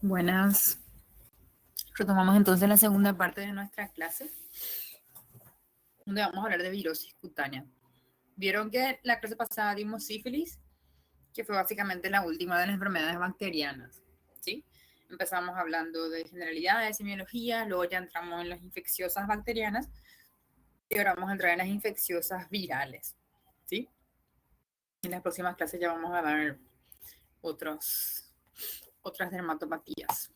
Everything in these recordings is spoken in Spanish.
Buenas. Retomamos entonces la segunda parte de nuestra clase, donde vamos a hablar de virosis cutánea. Vieron que la clase pasada dimos sífilis, que fue básicamente la última de las enfermedades bacterianas, ¿sí? Empezamos hablando de generalidades, semiología, luego ya entramos en las infecciosas bacterianas y ahora vamos a entrar en las infecciosas virales, ¿sí? En las próximas clases ya vamos a dar otras dermatopatías.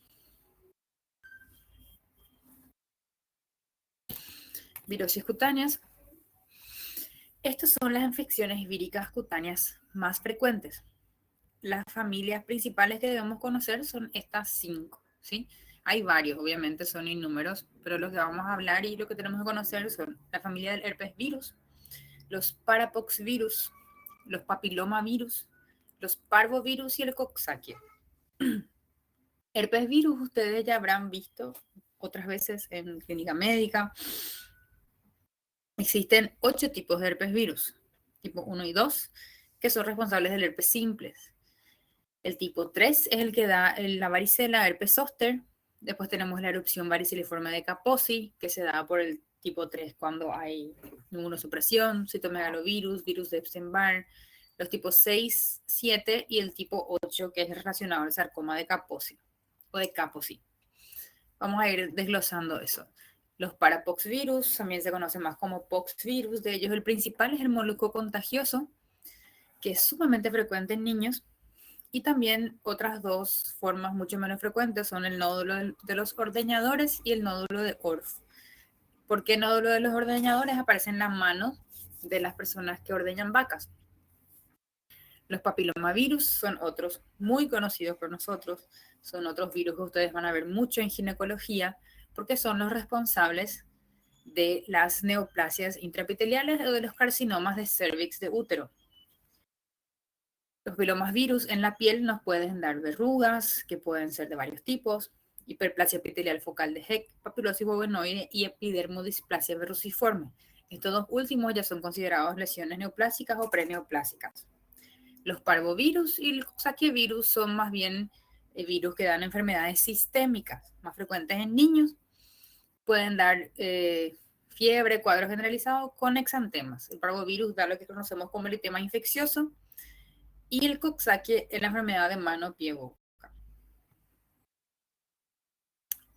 Virosis cutáneas. Estas son las infecciones víricas cutáneas más frecuentes. Las familias principales que debemos conocer son estas 5, ¿sí? Hay varios, obviamente son innúmeros, pero los que vamos a hablar y lo que tenemos que conocer son la familia del herpes virus, los parapoxvirus, los papilomavirus, los parvovirus y el coxsackie. Herpes virus ustedes ya habrán visto otras veces en clínica médica. Existen 8 tipos de herpes virus, tipo 1 y 2, que son responsables del herpes simples. El tipo 3 es el que da la varicela, herpes zóster. Después tenemos la erupción variceliforme de Kaposi, que se da por el tipo 3 cuando hay inmunosupresión, citomegalovirus, virus de Epstein-Barr, los tipos 6, 7 y el tipo 8, que es relacionado al sarcoma de Kaposi o de Kaposi. Vamos a ir desglosando eso. Los parapoxvirus también se conocen más como poxvirus. De ellos el principal es el molusco contagioso, que es sumamente frecuente en niños. Y también otras dos formas mucho menos frecuentes son el nódulo de los ordeñadores y el nódulo de Orff. ¿Por qué nódulo de los ordeñadores? Aparece en las manos de las personas que ordeñan vacas. Los papilomavirus son otros muy conocidos por nosotros. Son otros virus que ustedes van a ver mucho en ginecología porque son los responsables de las neoplasias intraepiteliales o de los carcinomas de cervix de útero. Los pilomavirus en la piel nos pueden dar verrugas, que pueden ser de varios tipos, hiperplasia epitelial focal de Heck, papilosis bovenoide y epidermodisplasia verruciforme. Estos dos últimos ya son considerados lesiones neoplásicas o preneoplásicas. Los parvovirus y el coxsackievirus son más bien virus que dan enfermedades sistémicas, más frecuentes en niños. Pueden dar fiebre, cuadro generalizado con exantemas. El parvovirus da lo que conocemos como el eritema infeccioso y el coxsackie es la enfermedad de mano, pie, boca.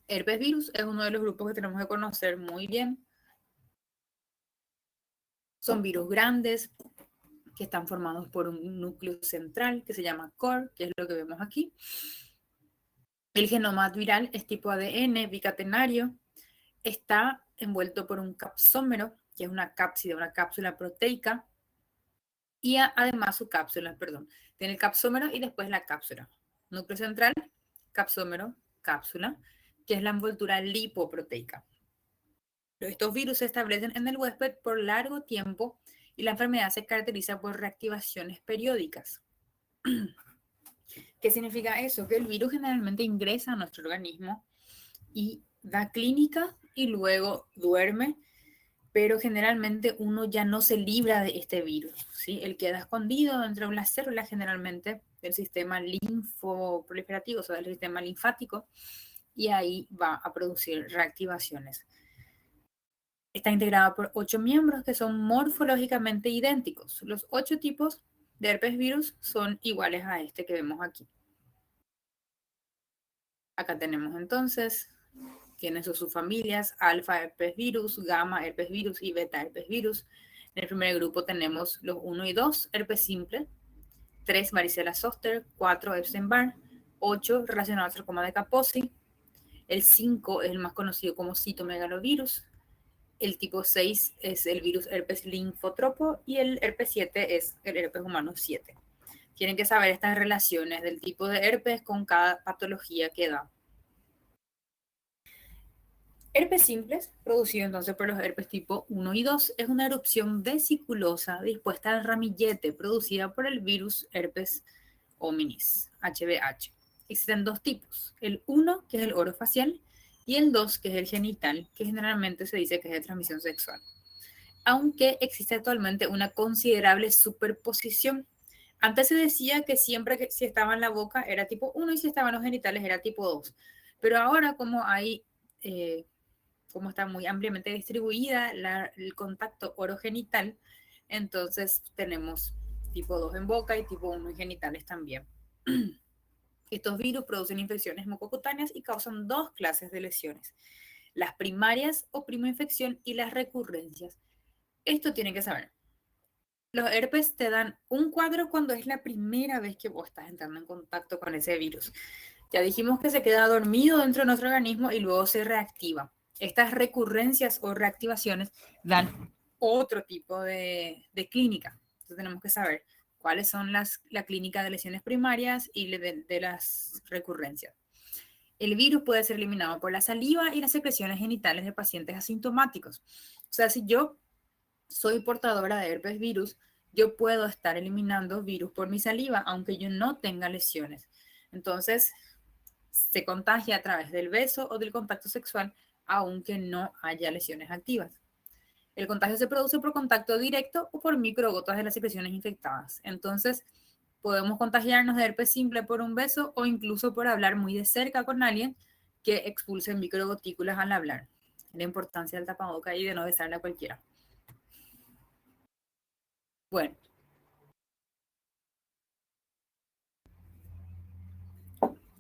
Herpes virus es uno de los grupos que tenemos que conocer muy bien. Son virus grandes que están formados por un núcleo central que se llama core, que es lo que vemos aquí. El genoma viral es tipo ADN bicatenario. Está envuelto por un capsómero, que es una cápside, una cápsula proteica. Y además su cápsula, tiene el capsómero y después la cápsula. Núcleo central, capsómero, cápsula, que es la envoltura lipoproteica. Estos virus se establecen en el huésped por largo tiempo y la enfermedad se caracteriza por reactivaciones periódicas. ¿Qué significa eso? Que el virus generalmente ingresa a nuestro organismo y da clínica y luego duerme, pero generalmente uno ya no se libra de este virus, ¿sí? Él queda escondido dentro de las células generalmente del sistema linfoproliferativo, o sea, del sistema linfático, y ahí va a producir reactivaciones. Está integrada por 8 miembros que son morfológicamente idénticos. Los 8 tipos de herpes virus son iguales a este que vemos aquí. Acá tenemos entonces tienen sus subfamilias, alfa herpes virus, gamma herpes virus y beta herpes virus. En el primer grupo tenemos los 1 y 2, herpes simple, 3 varicela zoster, 4 Epstein-Barr, 8 relacionado al sarcoma de Kaposi, el 5 es el más conocido como citomegalovirus, el tipo 6 es el virus herpes linfotropo y el herpes 7 es el herpes humano 7. Tienen que saber estas relaciones del tipo de herpes con cada patología que da. Herpes simples, producido entonces por los herpes tipo 1 y 2, es una erupción vesiculosa dispuesta al ramillete producida por el virus herpes hominis, HBH. Existen dos tipos, el 1 que es el orofacial y el 2 que es el genital, que generalmente se dice que es de transmisión sexual. Aunque existe actualmente una considerable superposición Antes se decía que siempre que si estaba en la boca era tipo 1 y si estaba en los genitales era tipo 2. Pero ahora como hay, como está muy ampliamente distribuida el contacto orogenital, entonces tenemos tipo 2 en boca y tipo 1 en genitales también. Estos virus producen infecciones mucocutáneas y causan dos clases de lesiones: las primarias o primoinfección y las recurrencias. Esto tienen que saber. Los herpes te dan un cuadro cuando es la primera vez que vos estás entrando en contacto con ese virus. Ya dijimos que se queda dormido dentro de nuestro organismo y luego se reactiva. Estas recurrencias o reactivaciones dan otro tipo de clínica. Entonces tenemos que saber cuáles son la clínica de lesiones primarias y de las recurrencias. El virus puede ser eliminado por la saliva y las secreciones genitales de pacientes asintomáticos. O sea, si yo soy portadora de herpes virus, yo puedo estar eliminando virus por mi saliva, aunque yo no tenga lesiones. Entonces, se contagia a través del beso o del contacto sexual, aunque no haya lesiones activas. El contagio se produce por contacto directo o por microgotas de las secreciones infectadas. Entonces, podemos contagiarnos de herpes simple por un beso o incluso por hablar muy de cerca con alguien que expulse microgotículas al hablar. La importancia del tapaboca y de no besarle a cualquiera. Bueno,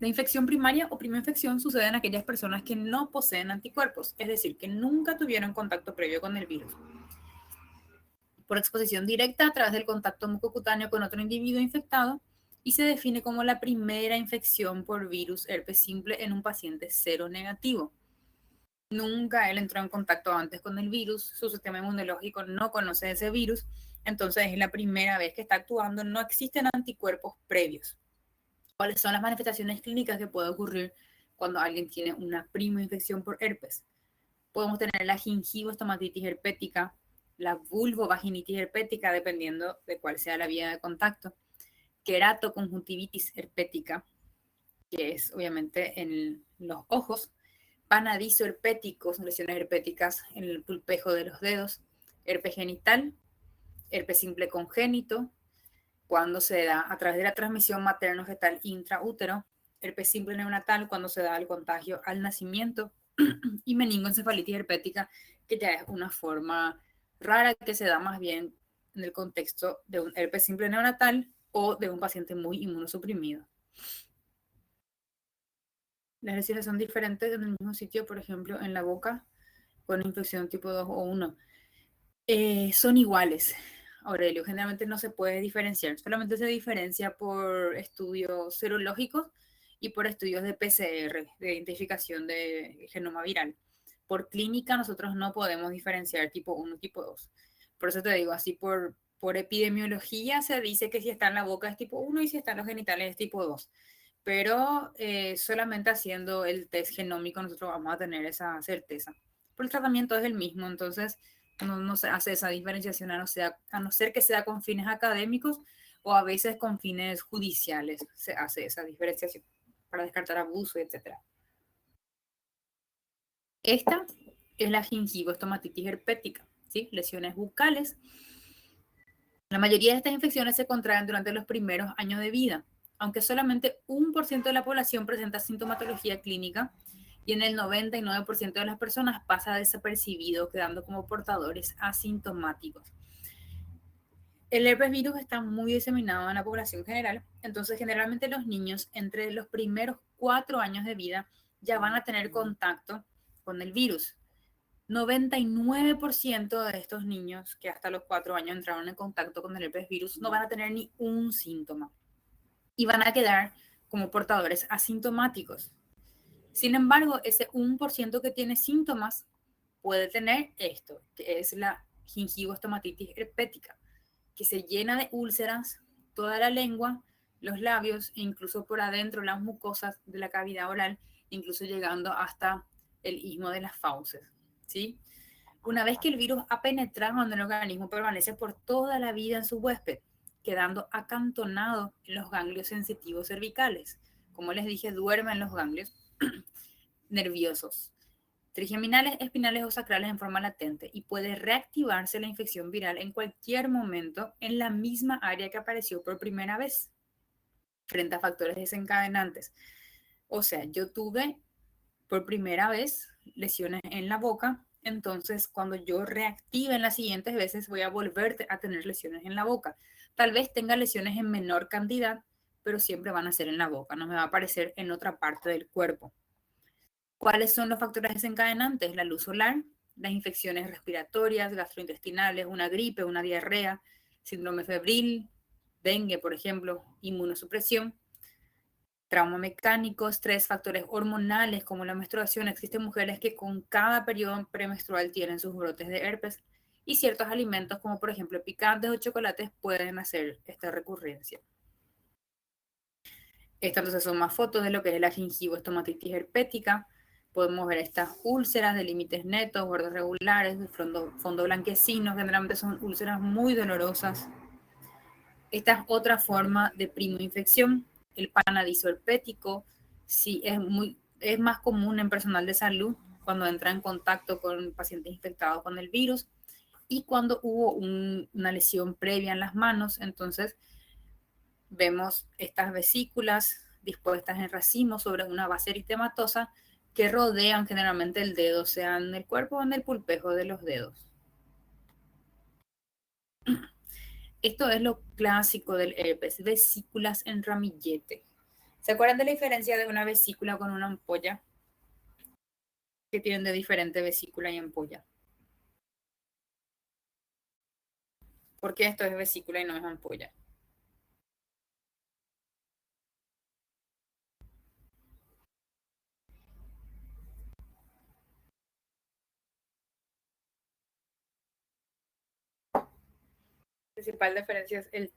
la infección primaria o primoinfección sucede en aquellas personas que no poseen anticuerpos, es decir, que nunca tuvieron contacto previo con el virus. Por exposición directa a través del contacto mucocutáneo con otro individuo infectado, y se define como la primera infección por virus herpes simple en un paciente seronegativo. Nunca él entró en contacto antes con el virus, su sistema inmunológico no conoce ese virus, entonces es la primera vez que está actuando, no existen anticuerpos previos. ¿Cuáles son las manifestaciones clínicas que puede ocurrir cuando alguien tiene una primoinfección por herpes? Podemos tener la gingivostomatitis herpética, la vulvovaginitis herpética, dependiendo de cuál sea la vía de contacto, queratoconjuntivitis herpética, que es obviamente en los ojos, panadizo herpético, son lesiones herpéticas en el pulpejo de los dedos, herpes genital, herpes simple congénito, cuando se da a través de la transmisión materno-fetal intraútero, herpes simple neonatal cuando se da el contagio al nacimiento, y meningoencefalitis herpética, que ya es una forma rara que se da más bien en el contexto de un herpes simple neonatal o de un paciente muy inmunosuprimido. Las lesiones son diferentes en el mismo sitio, por ejemplo, en la boca con infección tipo 2 o 1. Son iguales, Aurelio. Generalmente no se puede diferenciar, solamente se diferencia por estudios serológicos y por estudios de PCR, de identificación de genoma viral. Por clínica nosotros no podemos diferenciar tipo 1 y tipo 2. Por eso te digo, así por epidemiología se dice que si está en la boca es tipo 1 y si está en los genitales es tipo 2. Pero solamente haciendo el test genómico nosotros vamos a tener esa certeza. Pero el tratamiento es el mismo, entonces no se hace esa diferenciación a no ser que sea con fines académicos o a veces con fines judiciales se hace esa diferenciación para descartar abuso, etc. Esta es la gingivostomatitis herpética, ¿sí? Lesiones bucales. La mayoría de estas infecciones se contraen durante los primeros años de vida, aunque solamente 1% de la población presenta sintomatología clínica y en el 99% de las personas pasa desapercibido, quedando como portadores asintomáticos. El herpes virus está muy diseminado en la población general, entonces generalmente los niños entre los primeros 4 años de vida ya van a tener contacto con el virus. 99% de estos niños que hasta los 4 años entraron en contacto con el herpes virus no van a tener ni un síntoma y van a quedar como portadores asintomáticos. Sin embargo, ese 1% que tiene síntomas puede tener esto, que es la gingivostomatitis herpética, que se llena de úlceras toda la lengua, los labios e incluso por adentro las mucosas de la cavidad oral, incluso llegando hasta el istmo de las fauces, ¿sí? Una vez que el virus ha penetrado en el organismo, permanece por toda la vida en su huésped, quedando acantonado en los ganglios sensitivos cervicales. Como les dije, duerme en los ganglios nerviosos. trigeminales, espinales o sacrales en forma latente y puede reactivarse la infección viral en cualquier momento en la misma área que apareció por primera vez frente a factores desencadenantes. O sea, yo tuve por primera vez lesiones en la boca, entonces cuando yo reactive en las siguientes veces voy a volver a tener lesiones en la boca. Tal vez tenga lesiones en menor cantidad, pero siempre van a ser en la boca, no me va a aparecer en otra parte del cuerpo. ¿Cuáles son los factores desencadenantes? La luz solar, las infecciones respiratorias, gastrointestinales, una gripe, una diarrea, síndrome febril, dengue, por ejemplo, inmunosupresión, trauma mecánico, estrés, factores hormonales como la menstruación. Existen mujeres que con cada periodo premenstrual tienen sus brotes de herpes y ciertos alimentos como por ejemplo picantes o chocolates pueden hacer esta recurrencia. Estas entonces son más fotos de lo que es la gingivoestomatitis herpética. Podemos ver estas úlceras de límites netos, bordes regulares, de fondo blanquecino, generalmente son úlceras muy dolorosas. Esta es otra forma de primoinfección, el panadizo herpético, sí, es más común en personal de salud cuando entra en contacto con pacientes infectados con el virus y cuando hubo una lesión previa en las manos, entonces vemos estas vesículas dispuestas en racimos sobre una base eritematosa que rodean generalmente el dedo, sea en el cuerpo o en el pulpejo de los dedos. Esto es lo clásico del herpes, vesículas en ramillete. ¿Se acuerdan de la diferencia de una vesícula con una ampolla? ¿Qué tienen de diferente vesícula y ampolla? ¿Por qué esto es vesícula y no es ampolla? La principal diferencia es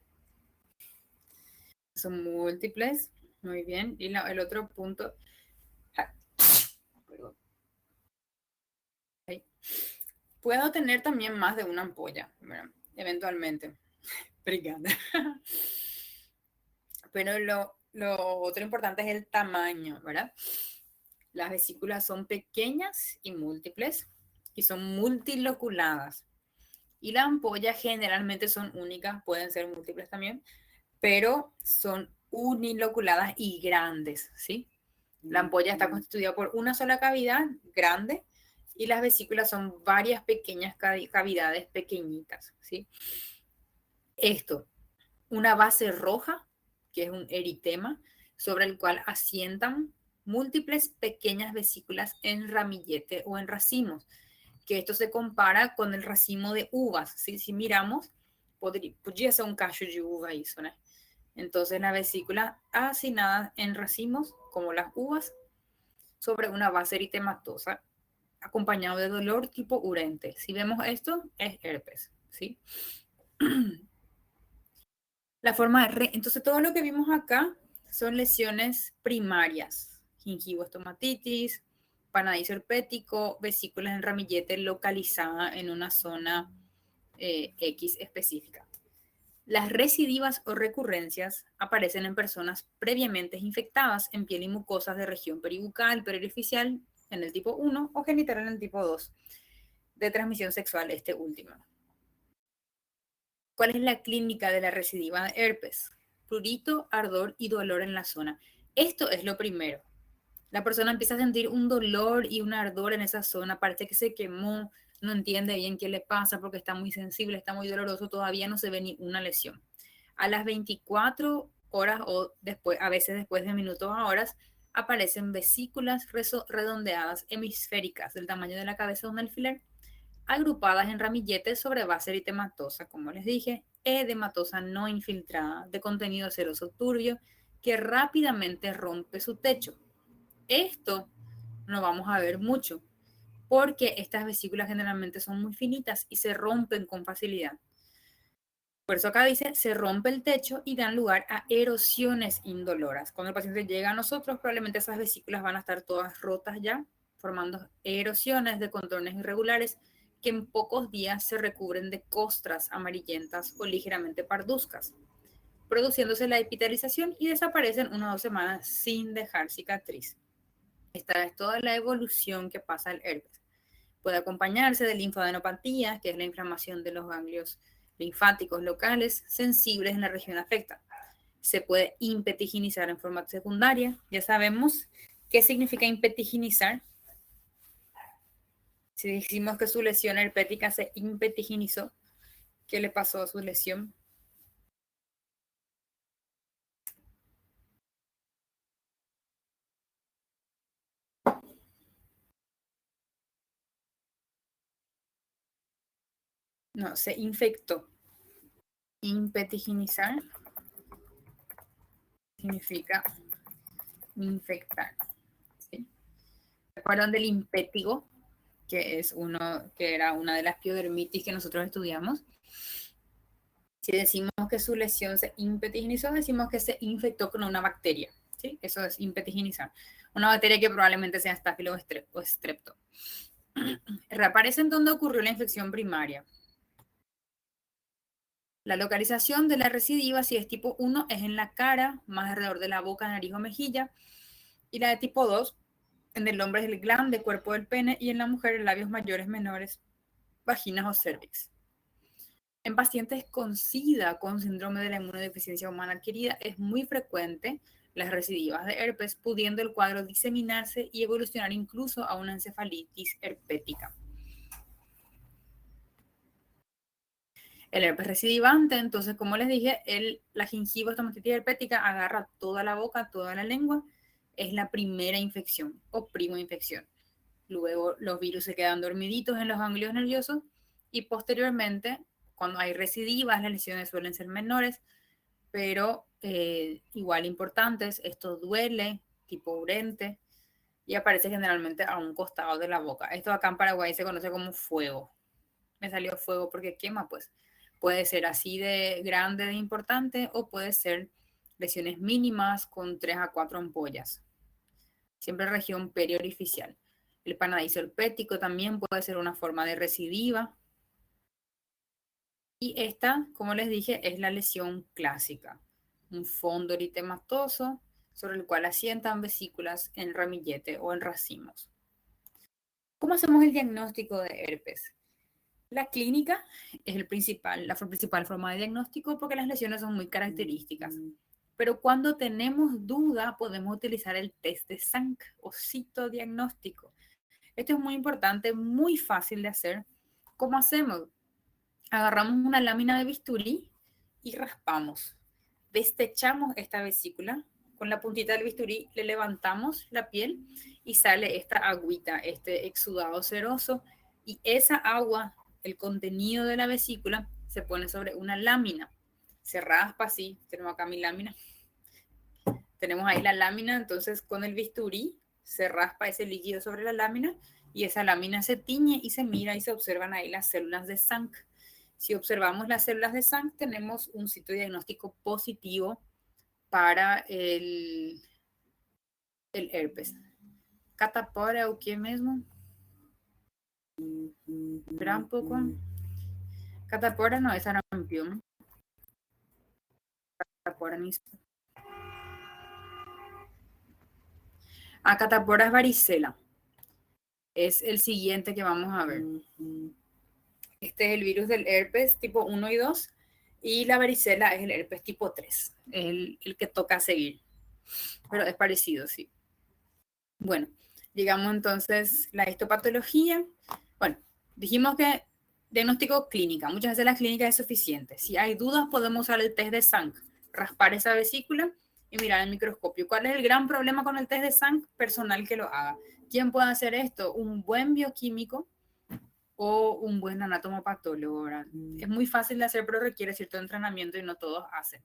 son múltiples, muy bien. Y el otro punto, perdón. Puedo tener también más de una ampolla, ¿verdad? Eventualmente. Brigada. Pero lo otro importante es el tamaño, ¿verdad? Las vesículas son pequeñas y múltiples y son multiloculadas. Y las ampollas generalmente son únicas, pueden ser múltiples también, pero son uniloculadas y grandes, ¿sí? La ampolla está constituida por una sola cavidad grande y las vesículas son varias pequeñas cavidades pequeñitas, ¿sí? Esto, una base roja, que es un eritema, sobre el cual asientan múltiples pequeñas vesículas en ramillete o en racimos, que esto se compara con el racimo de uvas, ¿sí? Si miramos, podría ser un cacho de uva ahí, ¿no? Entonces la vesícula asinada en racimos, como las uvas, sobre una base eritematosa, acompañado de dolor tipo urente. Si vemos esto, es herpes, ¿sí? La forma entonces todo lo que vimos acá son lesiones primarias, gingivoestomatitis, panadizo herpético, vesículas en ramillete localizada en una zona X específica. Las recidivas o recurrencias aparecen en personas previamente infectadas en piel y mucosas de región peribucal, periorificial en el tipo 1 o genital en el tipo 2, de transmisión sexual este último. ¿Cuál es la clínica de la recidiva de herpes? Prurito, ardor y dolor en la zona. Esto es lo primero. La persona empieza a sentir un dolor y un ardor en esa zona, parece que se quemó, no entiende bien qué le pasa porque está muy sensible, está muy doloroso, todavía no se ve ni una lesión. A las 24 horas o después, a veces después de minutos a horas, aparecen vesículas redondeadas hemisféricas del tamaño de la cabeza de un alfiler, agrupadas en ramilletes sobre base eritematosa, como les dije, edematosa no infiltrada, de contenido ceroso turbio, que rápidamente rompe su techo. Esto no vamos a ver mucho, porque estas vesículas generalmente son muy finitas y se rompen con facilidad. Por eso acá dice, se rompe el techo y dan lugar a erosiones indoloras. Cuando el paciente llega a nosotros, probablemente esas vesículas van a estar todas rotas ya, formando erosiones de contornos irregulares que en pocos días se recubren de costras amarillentas o ligeramente parduzcas, produciéndose la epitelización y desaparecen 1 o 2 semanas sin dejar cicatriz. Esta es toda la evolución que pasa el herpes. Puede acompañarse de linfadenopatía, que es la inflamación de los ganglios linfáticos locales sensibles en la región afectada. Se puede impetiginizar en forma secundaria. Ya sabemos qué significa impetiginizar. Si decimos que su lesión herpética se impetiginizó, ¿qué le pasó a su lesión? No, se infectó. Impetiginizar significa infectar. ¿Sí? ¿Recuerdan del impétigo? Que es que era una de las piodermitis que nosotros estudiamos. Si decimos que su lesión se impetiginizó, decimos que se infectó con una bacteria. ¿Sí? Eso es impetiginizar. Una bacteria que probablemente sea Staphylo o Strepto. Reaparecen donde ocurrió la infección primaria. La localización de la recidiva, si es tipo 1, es en la cara, más alrededor de la boca, nariz o mejilla. Y la de tipo 2, en el hombre es el glande, cuerpo del pene, y en la mujer labios mayores, menores, vaginas o cervix. En pacientes con SIDA, con síndrome de la inmunodeficiencia humana adquirida, es muy frecuente las recidivas de herpes, pudiendo el cuadro diseminarse y evolucionar incluso a una encefalitis herpética. El herpes recidivante, entonces, como les dije, la gingivostomatitis herpética agarra toda la boca, toda la lengua, es la primera infección o primoinfección. Luego los virus se quedan dormiditos en los ganglios nerviosos y posteriormente, cuando hay recidivas, las lesiones suelen ser menores, pero igual importantes. Esto duele, tipo urente, y aparece generalmente a un costado de la boca. Esto acá en Paraguay se conoce como fuego. Me salió fuego porque quema, pues. Puede ser así de grande, de importante, o puede ser lesiones mínimas con 3 a 4 ampollas. Siempre región periorificial. El panadizo herpético también puede ser una forma de recidiva. Y esta, como les dije, es la lesión clásica. Un fondo eritematoso sobre el cual asientan vesículas en ramillete o en racimos. ¿Cómo hacemos el diagnóstico de herpes? La clínica es la principal forma de diagnóstico porque las lesiones son muy características. Pero cuando tenemos duda, podemos utilizar el test de Sank o citodiagnóstico. Esto es muy importante, muy fácil de hacer. ¿Cómo hacemos? Agarramos una lámina de bisturí y raspamos. Destechamos esta vesícula. Con la puntita del bisturí le levantamos la piel y sale esta agüita, este exudado seroso. Y esa agua, el contenido de la vesícula, se pone sobre una lámina. Se raspa así. Tenemos acá mi lámina. Tenemos ahí la lámina, entonces con el bisturí se raspa ese líquido sobre la lámina y esa lámina se tiñe y se mira y se observan ahí las células de Sank. Si observamos las células de Sank, tenemos un sitio diagnóstico positivo para el herpes. Catapora o qué mismo? Espera un poco. Catapora no es sarampión. Catapora ni... Catapora es varicela. Es el siguiente que vamos a ver. Este es el virus del herpes tipo 1 y 2. Y la varicela es el herpes tipo 3. Es el que toca seguir. Pero es parecido, sí. Bueno, llegamos entonces a la histopatología. Bueno, dijimos que diagnóstico clínica. Muchas veces la clínica es suficiente. Si hay dudas, podemos usar el test de Sank, raspar esa vesícula y mirar el microscopio. ¿Cuál es el gran problema con el test de Sank? Personal que lo haga. ¿Quién puede hacer esto? Un buen bioquímico o un buen anatomopatólogo. Es muy fácil de hacer, pero requiere cierto entrenamiento y no todos hacen.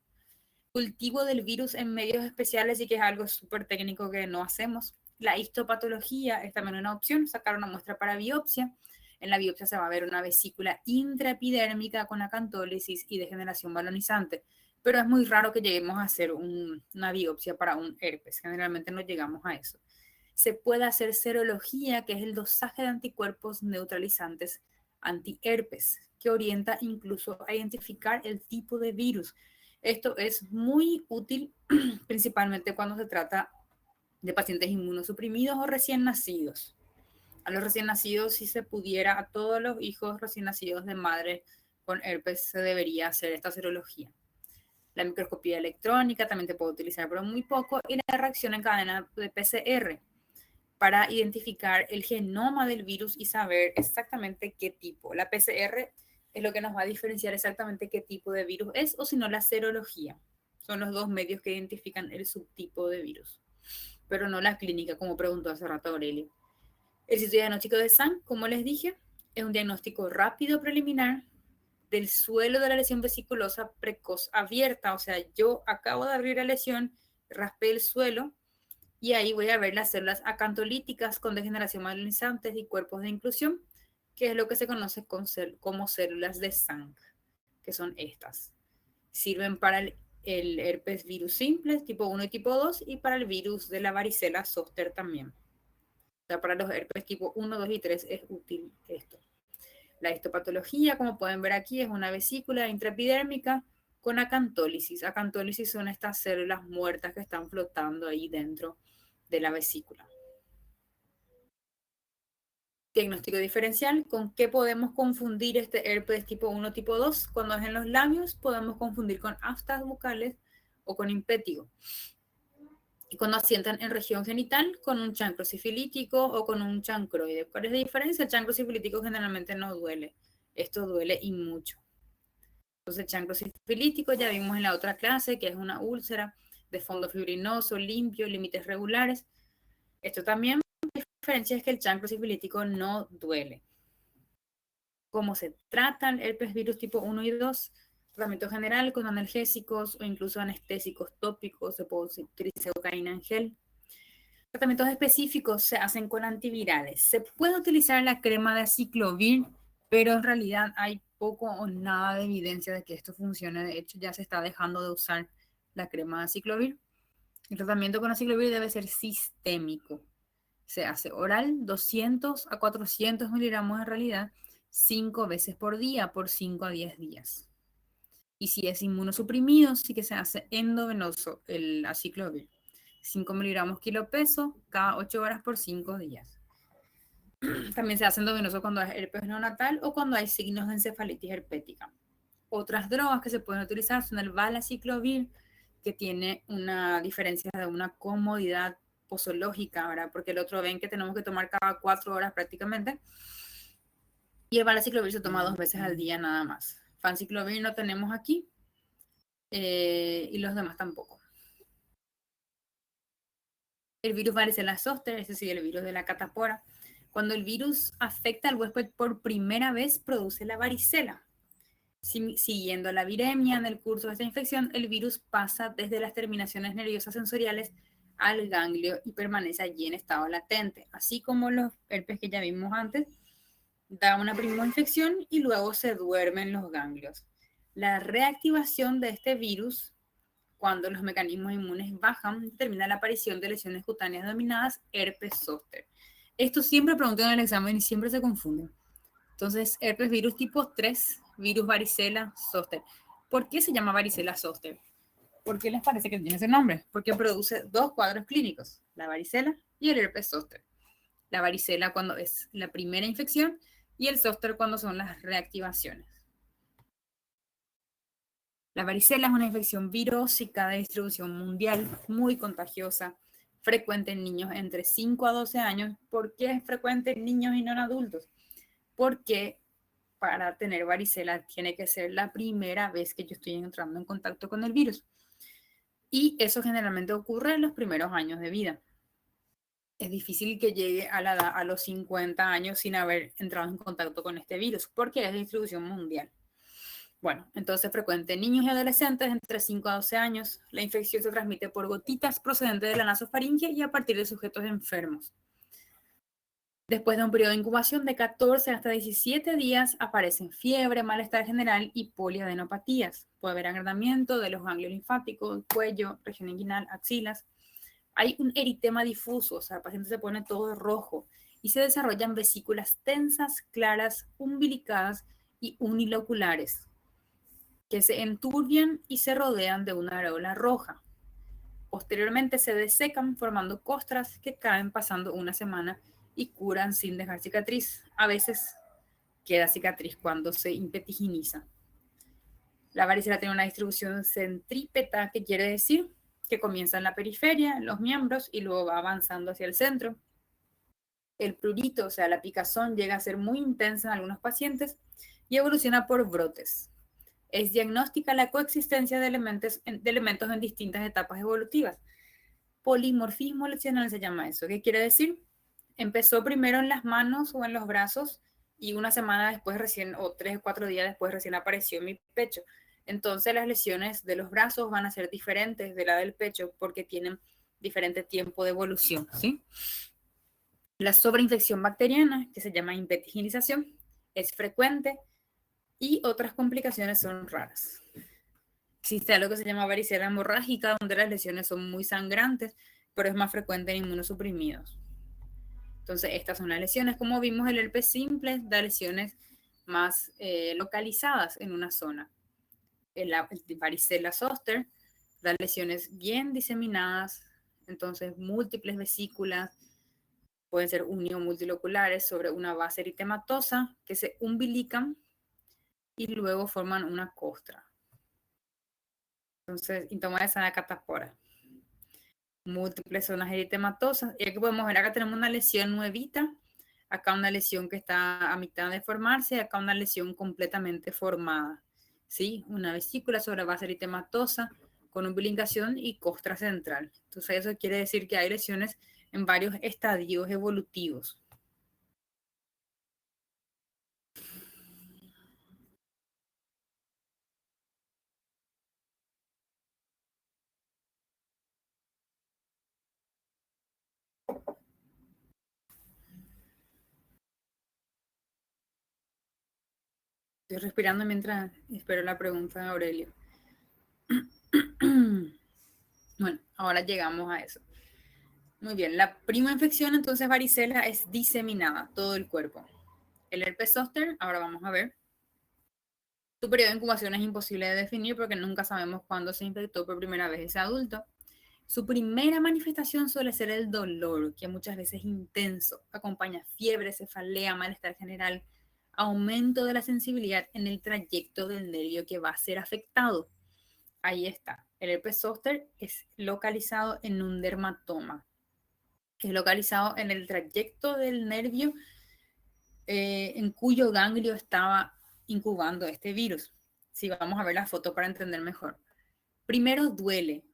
Cultivo del virus en medios especiales y que es algo súper técnico que no hacemos. La histopatología es también una opción, sacar una muestra para biopsia. En la biopsia se va a ver una vesícula intraepidérmica con acantólisis y degeneración balonizante, pero es muy raro que lleguemos a hacer una biopsia para un herpes, generalmente no llegamos a eso. Se puede hacer serología, que es el dosaje de anticuerpos neutralizantes antiherpes, que orienta incluso a identificar el tipo de virus. Esto es muy útil principalmente cuando se trata de pacientes inmunosuprimidos o recién nacidos. A los recién nacidos, si se pudiera, a todos los hijos recién nacidos de madre con herpes se debería hacer esta serología. La microscopía electrónica también te puede utilizar, pero muy poco, y la reacción en cadena de PCR para identificar el genoma del virus y saber exactamente qué tipo. La PCR es lo que nos va a diferenciar exactamente qué tipo de virus es, o si no, la serología. Son los dos medios que identifican el subtipo de virus, pero no la clínica, como preguntó hace rato Aurelio. El sitio diagnóstico de SANG, como les dije, es un diagnóstico rápido preliminar del suelo de la lesión vesiculosa precoz abierta. O sea, yo acabo de abrir la lesión, raspé el suelo y ahí voy a ver las células acantolíticas con degeneración malinizantes y cuerpos de inclusión, que es lo que se conoce como células de SANG, que son estas. Sirven para el herpes virus simple, tipo 1 y tipo 2, y para el virus de la varicela zoster también. O sea, para los herpes tipo 1, 2 y 3 es útil esto. La histopatología, como pueden ver aquí, es una vesícula intraepidérmica con acantólisis. Acantólisis son estas células muertas que están flotando ahí dentro de la vesícula. Diagnóstico diferencial, ¿con qué podemos confundir este herpes tipo 1, tipo 2? Cuando es en los labios, podemos confundir con aftas bucales o con impétigo. Y cuando asientan en región genital, con un chancro sifilítico o con un chancroide. ¿Cuál es la diferencia? El chancro sifilítico generalmente no duele. Esto duele y mucho. Entonces, el chancro sifilítico ya vimos en la otra clase, que es una úlcera de fondo fibrinoso, limpio, límites regulares. Esto también, la diferencia es que el chancro sifilítico no duele. ¿Cómo se tratan el herpes virus tipo 1 y 2? Tratamiento general con analgésicos o incluso anestésicos tópicos, se puede utilizar cocaína en gel. Tratamientos específicos se hacen con antivirales. Se puede utilizar la crema de aciclovir, pero en realidad hay poco o nada de evidencia de que esto funcione. De hecho, ya se está dejando de usar la crema de aciclovir. El tratamiento con aciclovir debe ser sistémico. Se hace oral, 200 a 400 miligramos en realidad, 5 veces por día, por 5 a 10 días. Y si es inmunosuprimido, sí que se hace endovenoso el aciclovir. 5 miligramos kilo peso cada 8 horas por 5 días. También se hace endovenoso cuando es herpes neonatal o cuando hay signos de encefalitis herpética. Otras drogas que se pueden utilizar son el valaciclovir, que tiene una diferencia de una comodidad posológica, ¿verdad? Porque el otro ven que tenemos que tomar cada 4 horas prácticamente. Y el valaciclovir se toma 2 veces al día nada más. Fanciclovir no tenemos aquí y los demás tampoco. El virus varicela zoster, es decir, el virus de la catapora. Cuando el virus afecta al huésped por primera vez, produce la varicela. Siguiendo la viremia en el curso de esta infección, el virus pasa desde las terminaciones nerviosas sensoriales al ganglio y permanece allí en estado latente. Así como los herpes que ya vimos antes, da una primera infección y luego se duermen los ganglios. La reactivación de este virus, cuando los mecanismos inmunes bajan, determina la aparición de lesiones cutáneas denominadas herpes zóster. Esto siempre preguntan en el examen y siempre se confunden. Entonces, herpes virus tipo 3, virus varicela zoster. ¿Por qué se llama varicela zoster? ¿Por qué les parece que tiene ese nombre? Porque produce 2 cuadros clínicos, la varicela y el herpes zóster. La varicela cuando es la primera infección y el zóster cuando son las reactivaciones. La varicela es una infección virósica de distribución mundial, muy contagiosa, frecuente en niños entre 5 a 12 años. ¿Por qué es frecuente en niños y no en adultos? Porque para tener varicela tiene que ser la primera vez que yo estoy entrando en contacto con el virus. Y eso generalmente ocurre en los primeros años de vida. Es difícil que llegue a los 50 años sin haber entrado en contacto con este virus, porque es de distribución mundial. Bueno, entonces frecuente en niños y adolescentes entre 5 a 12 años. La infección se transmite por gotitas procedentes de la nasofaringe y a partir de sujetos enfermos. Después de un periodo de incubación de 14 hasta 17 días, aparecen fiebre, malestar general y poliadenopatías. Puede haber agrandamiento de los ganglios linfáticos, cuello, región inguinal, axilas. Hay un eritema difuso, o sea, el paciente se pone todo rojo y se desarrollan vesículas tensas, claras, umbilicadas y uniloculares, que se enturbian y se rodean de una areola roja. Posteriormente se desecan formando costras que caen pasando una semana y curan sin dejar cicatriz. A veces queda cicatriz cuando se impetiginiza. La varicela tiene una distribución centrípeta, que quiere decir que comienza en la periferia, en los miembros, y luego va avanzando hacia el centro. El prurito, o sea, la picazón, llega a ser muy intensa en algunos pacientes y evoluciona por brotes. Es diagnóstica la coexistencia de elementos en distintas etapas evolutivas. Polimorfismo lesional se llama eso. ¿Qué quiere decir? Empezó primero en las manos o en los brazos y una semana después recién, o 3 o 4 días después recién apareció en mi pecho. Entonces las lesiones de los brazos van a ser diferentes de la del pecho porque tienen diferente tiempo de evolución, ¿sí? La sobreinfección bacteriana, que se llama impetiginización, es frecuente y otras complicaciones son raras. Existe algo que se llama varicela hemorrágica, donde las lesiones son muy sangrantes, pero es más frecuente en inmunosuprimidos. Entonces, estas son las lesiones. Como vimos, el herpes simple da lesiones más localizadas en una zona. El varicela zoster da lesiones bien diseminadas, entonces múltiples vesículas, pueden ser unio multiloculares sobre una base eritematosa que se umbilican y luego forman una costra. Entonces, intomones de catapora. Múltiples zonas eritematosas. Y aquí podemos ver, acá tenemos una lesión nuevita, acá una lesión que está a mitad de formarse, acá una lesión completamente formada. ¿Sí? Una vesícula sobre base eritematosa con umbilicación y costra central. Entonces, eso quiere decir que hay lesiones en varios estadios evolutivos. Estoy respirando mientras espero la pregunta de Aurelio. Bueno, ahora llegamos a eso. Muy bien, la prima infección entonces varicela es diseminada, todo el cuerpo. El herpes zóster, ahora vamos a ver. Su periodo de incubación es imposible de definir porque nunca sabemos cuándo se infectó por primera vez ese adulto. Su primera manifestación suele ser el dolor, que muchas veces es intenso, acompaña fiebre, cefalea, malestar general, aumento de la sensibilidad en el trayecto del nervio que va a ser afectado. Ahí está. El herpes zóster es localizado en un dermatoma. Es localizado en el trayecto del nervio en cuyo ganglio estaba incubando este virus. Si vamos a ver la foto para entender mejor. Primero duele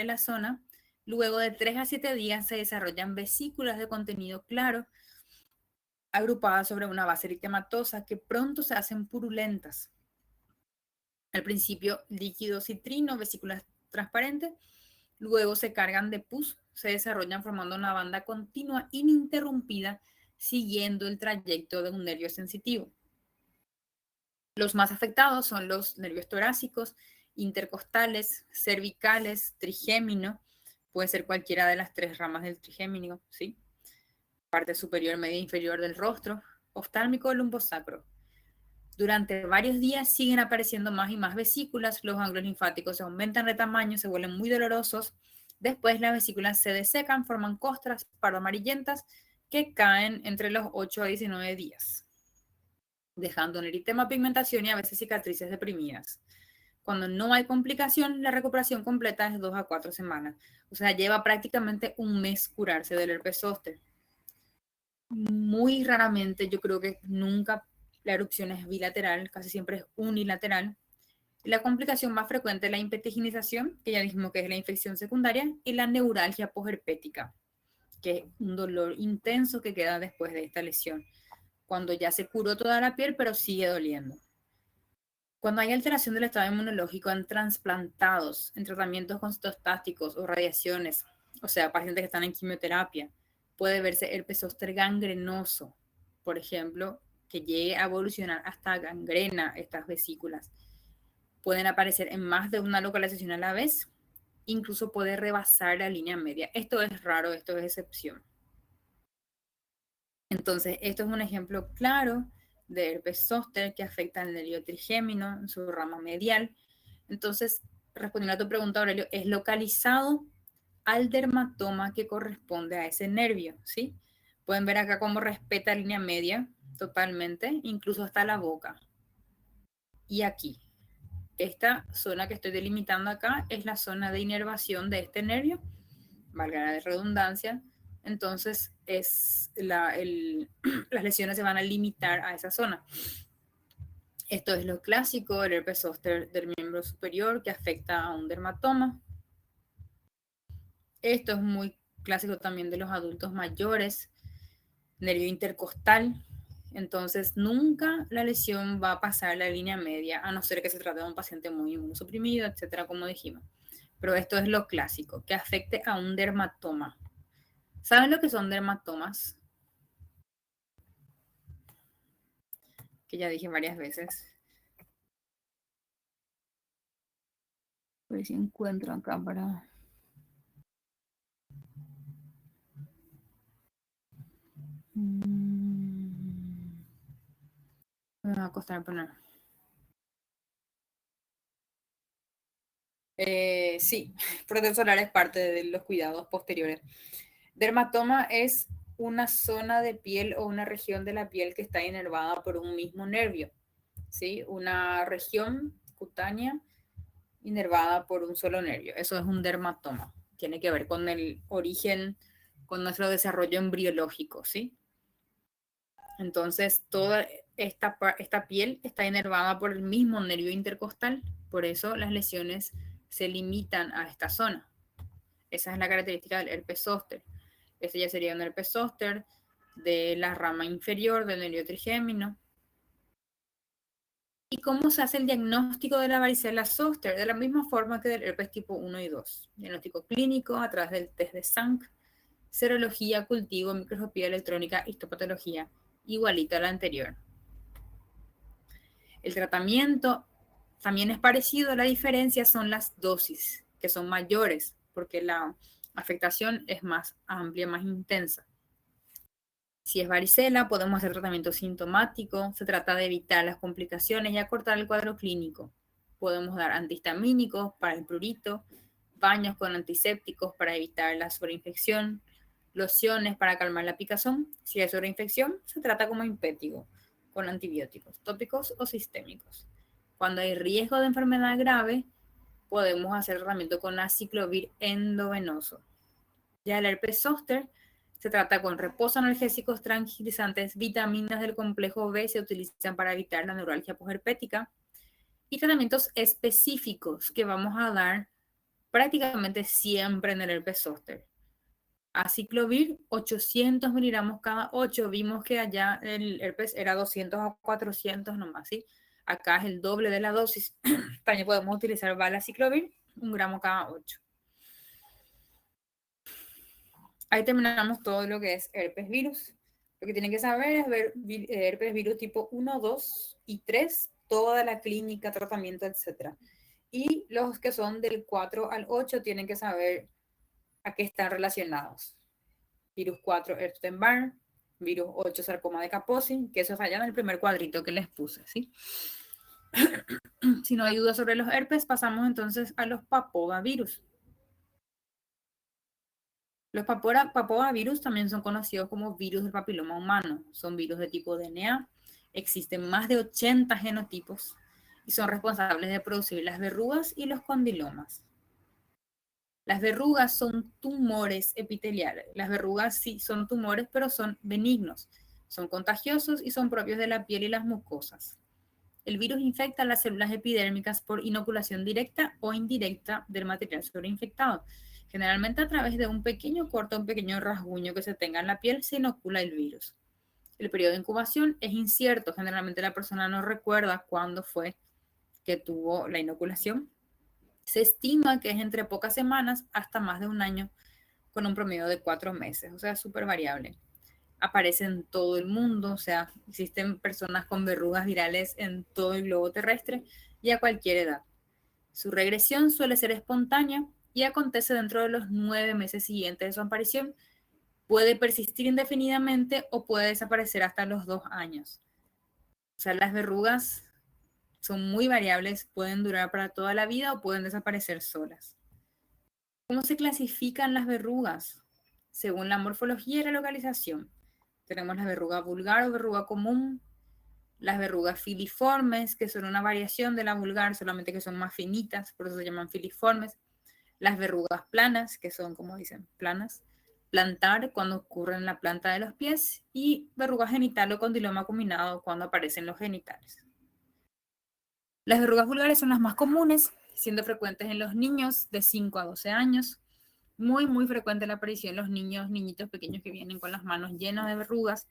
la zona. Luego de 3 a 7 días se desarrollan vesículas de contenido claro agrupadas sobre una base eritematosa que pronto se hacen purulentas. Al principio líquido citrino, vesículas transparentes, luego se cargan de pus, se desarrollan formando una banda continua ininterrumpida siguiendo el trayecto de un nervio sensitivo. Los más afectados son los nervios torácicos, intercostales, cervicales, trigémino, puede ser cualquiera de las 3 ramas del trigémino, ¿sí? Parte superior, media e inferior del rostro, oftálmico o lumbosacro. Durante varios días siguen apareciendo más y más vesículas, los ganglios linfáticos se aumentan de tamaño, se vuelven muy dolorosos. Después las vesículas se desecan, forman costras pardo amarillentas que caen entre los 8 a 19 días, dejando un eritema, pigmentación y a veces cicatrices deprimidas. Cuando no hay complicación, la recuperación completa es 2 a 4 semanas. O sea, lleva prácticamente un mes curarse del herpes zóster. Muy raramente, yo creo que nunca la erupción es bilateral, casi siempre es unilateral. La complicación más frecuente es la impetiginización, que ya dijimos que es la infección secundaria, y la neuralgia posherpética, que es un dolor intenso que queda después de esta lesión, cuando ya se curó toda la piel, pero sigue doliendo. Cuando hay alteración del estado inmunológico en trasplantados, en tratamientos con citostásticos o radiaciones, o sea, pacientes que están en quimioterapia, puede verse herpes zóster gangrenoso, por ejemplo, que llegue a evolucionar hasta gangrena estas vesículas. Pueden aparecer en más de una localización a la vez, incluso puede rebasar la línea media. Esto es raro, esto es excepción. Entonces, esto es un ejemplo claro de herpes zóster que afecta al nervio trigémino en su rama medial. Entonces, respondiendo a tu pregunta, Aurelio, es localizado al dermatoma que corresponde a ese nervio, ¿sí? Pueden ver acá cómo respeta línea media totalmente, incluso hasta la boca. Y aquí, esta zona que estoy delimitando acá es la zona de inervación de este nervio, valga la redundancia. Entonces, las lesiones se van a limitar a esa zona. Esto es lo clásico, el herpes zóster del miembro superior que afecta a un dermatoma. Esto es muy clásico también de los adultos mayores, nervio intercostal. Entonces, nunca la lesión va a pasar la línea media, a no ser que se trate de un paciente muy inmunosuprimido, etcétera, como dijimos. Pero esto es lo clásico, que afecte a un dermatoma. ¿Saben lo que son dermatomas? Que ya dije varias veces. A ver si encuentro acá para... Me va a costar poner. Sí, protector solar es parte de los cuidados posteriores. Dermatoma es una zona de piel o una región de la piel que está inervada por un mismo nervio, ¿sí? Una región cutánea inervada por un solo nervio. Eso es un dermatoma. Tiene que ver con el origen, con nuestro desarrollo embriológico, ¿sí? Entonces, toda esta piel está inervada por el mismo nervio intercostal, por eso las lesiones se limitan a esta zona. Esa es la característica del herpes zóster. Este ya sería un herpes zóster de la rama inferior del nervio trigémino. ¿Y cómo se hace el diagnóstico de la varicela zóster? De la misma forma que del herpes tipo 1 y 2. Diagnóstico clínico a través del test de Sank, serología, cultivo, microscopía electrónica, histopatología, igualito a la anterior. El tratamiento también es parecido, la diferencia son las dosis, que son mayores, porque la afectación es más amplia, más intensa. Si es varicela, podemos hacer tratamiento sintomático, se trata de evitar las complicaciones y acortar el cuadro clínico. Podemos dar antihistamínicos para el prurito, baños con antisépticos para evitar la sobreinfección, lociones para calmar la picazón. Si hay sobreinfección, se trata como impético, con antibióticos tópicos o sistémicos. Cuando hay riesgo de enfermedad grave, podemos hacer tratamiento con aciclovir endovenoso. Ya el herpes zóster se trata con reposo, analgésicos, tranquilizantes, vitaminas del complejo B se utilizan para evitar la neuralgia posherpética y tratamientos específicos que vamos a dar prácticamente siempre en el herpes zóster. Aciclovir, 800 miligramos cada 8. Vimos que allá el herpes era 200 a 400 nomás, ¿sí? Acá es el doble de la dosis. También podemos utilizar valaciclovir, 1 gramo cada 8. Ahí terminamos todo lo que es herpes virus. Lo que tienen que saber es ver herpes virus tipo 1, 2 y 3, toda la clínica, tratamiento, etc. Y los que son del 4 al 8 tienen que saber a qué están relacionados. Virus 4, Epstein-Barr, virus 8, sarcoma de Kaposi, que eso es allá en el primer cuadrito que les puse, ¿sí? Si no hay duda sobre los herpes, pasamos entonces a los papogavirus. Los papogavirus también son conocidos como virus del papiloma humano. Son virus de tipo DNA. Existen más de 80 genotipos y son responsables de producir las verrugas y los condilomas. Las verrugas son tumores epiteliales. Las verrugas sí son tumores, pero son benignos. Son contagiosos y son propios de la piel y las mucosas. El virus infecta las células epidérmicas por inoculación directa o indirecta del material sobreinfectado. Generalmente a través de un pequeño corte, un pequeño rasguño que se tenga en la piel, se inocula el virus. El periodo de incubación es incierto. Generalmente la persona no recuerda cuándo fue que tuvo la inoculación. Se estima que es entre pocas semanas hasta más de un año, con un promedio de 4 meses. O sea, es súper variable. Aparece en todo el mundo, o sea, existen personas con verrugas virales en todo el globo terrestre y a cualquier edad. Su regresión suele ser espontánea y acontece dentro de los 9 meses siguientes de su aparición. Puede persistir indefinidamente o puede desaparecer hasta los 2 años. O sea, las verrugas Son muy variables, pueden durar para toda la vida o pueden desaparecer solas. ¿Cómo se clasifican las verrugas? Según la morfología y la localización. Tenemos la verruga vulgar o verruga común, las verrugas filiformes, que son una variación de la vulgar, solamente que son más finitas, por eso se llaman filiformes. Las verrugas planas, que son, como dicen, planas. Plantar, cuando ocurre en la planta de los pies. Y verruga genital o condiloma combinado, cuando aparecen los genitales. Las verrugas vulgares son las más comunes, siendo frecuentes en los niños de 5 a 12 años. Muy, muy frecuente la aparición en los niñitos pequeños que vienen con las manos llenas de verrugas.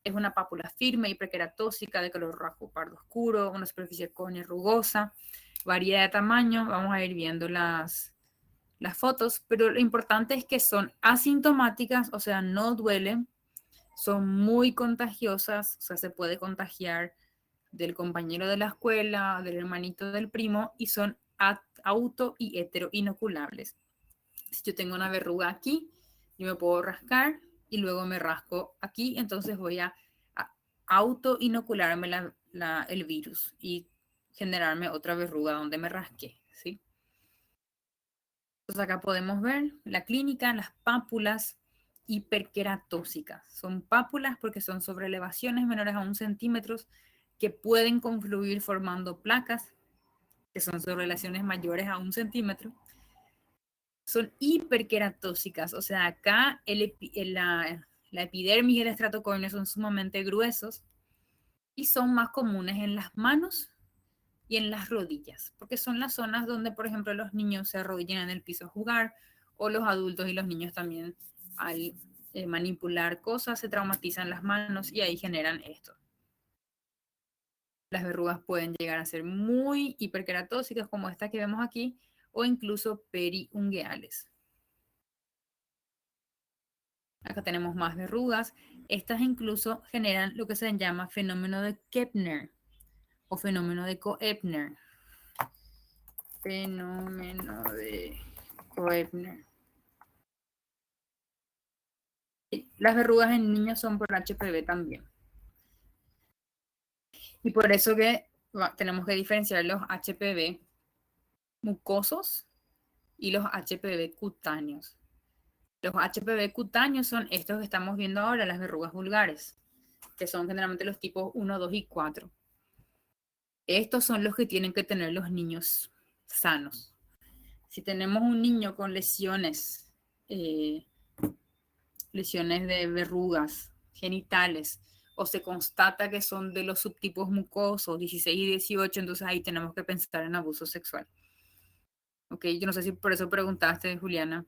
Es una pápula firme y prequeratóxica de color rojo pardo oscuro, una superficie córnea rugosa, varía de tamaño. Vamos a ir viendo las fotos, pero lo importante es que son asintomáticas, o sea, no duelen, son muy contagiosas, o sea, se puede contagiar del compañero de la escuela, del hermanito del primo, y son auto y heteroinoculables. Si yo tengo una verruga aquí, yo me puedo rascar y luego me rasco aquí, entonces voy a autoinocularme el virus y generarme otra verruga donde me rasqué, ¿sí? Entonces acá podemos ver la clínica, las pápulas hiperqueratóxicas. Son pápulas porque son sobre elevaciones menores a 1 centímetro que pueden confluir formando placas, que son sobre elevaciones mayores a 1 centímetro. Son hiperqueratóxicas, o sea, acá la epidermis y el estrato córneo son sumamente gruesos y son más comunes en las manos y en las rodillas, porque son las zonas donde, por ejemplo, los niños se arrodillan en el piso a jugar, o los adultos y los niños también al manipular cosas se traumatizan las manos y ahí generan esto. Las verrugas pueden llegar a ser muy hiperqueratóxicas como esta que vemos aquí, o incluso periungueales. Acá tenemos más verrugas. Estas incluso generan lo que se llama fenómeno de Koebner o fenómeno de Koebner. Fenómeno de Koebner. Las verrugas en niños son por HPV también. Y por eso que tenemos que diferenciar los HPV mucosos y los HPV cutáneos. Los HPV cutáneos son estos que estamos viendo ahora, las verrugas vulgares, que son generalmente los tipos 1, 2 y 4. Estos son los que tienen que tener los niños sanos. Si tenemos un niño con lesiones de verrugas genitales, o se constata que son de los subtipos mucosos 16 y 18, entonces ahí tenemos que pensar en abuso sexual. Ok, yo no sé si por eso preguntaste, Juliana,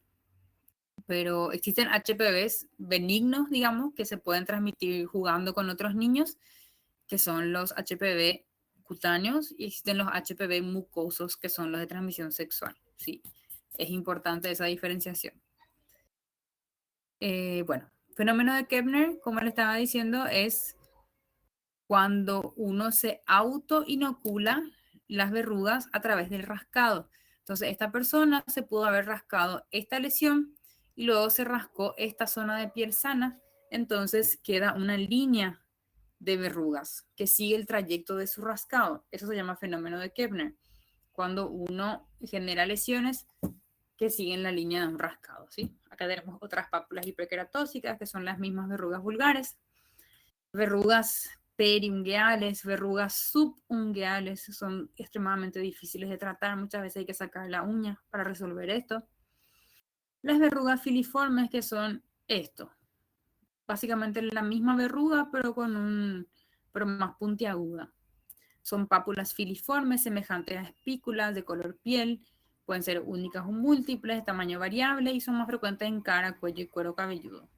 pero existen HPVs benignos, digamos, que se pueden transmitir jugando con otros niños, que son los HPV cutáneos, y existen los HPV mucosos, que son los de transmisión sexual. Sí, es importante esa diferenciación. Bueno, fenómeno de Koebner, como le estaba diciendo, es cuando uno se autoinocula las verrugas a través del rascado. Entonces, esta persona se pudo haber rascado esta lesión y luego se rascó esta zona de piel sana, entonces queda una línea de verrugas que sigue el trayecto de su rascado. Eso se llama fenómeno de Koebner, cuando uno genera lesiones que siguen la línea de un rascado, ¿sí? Acá tenemos otras pápulas hiperqueratóxicas, que son las mismas verrugas vulgares. Verrugas periungueales, verrugas subungueales, son extremadamente difíciles de tratar. Muchas veces hay que sacar la uña para resolver esto. Las verrugas filiformes, que son esto. Básicamente la misma verruga, pero pero más puntiaguda. Son pápulas filiformes semejantes a espículas de color piel. Pueden ser únicas o múltiples, de tamaño variable y son más frecuentes en cara, cuello y cuero cabelludo.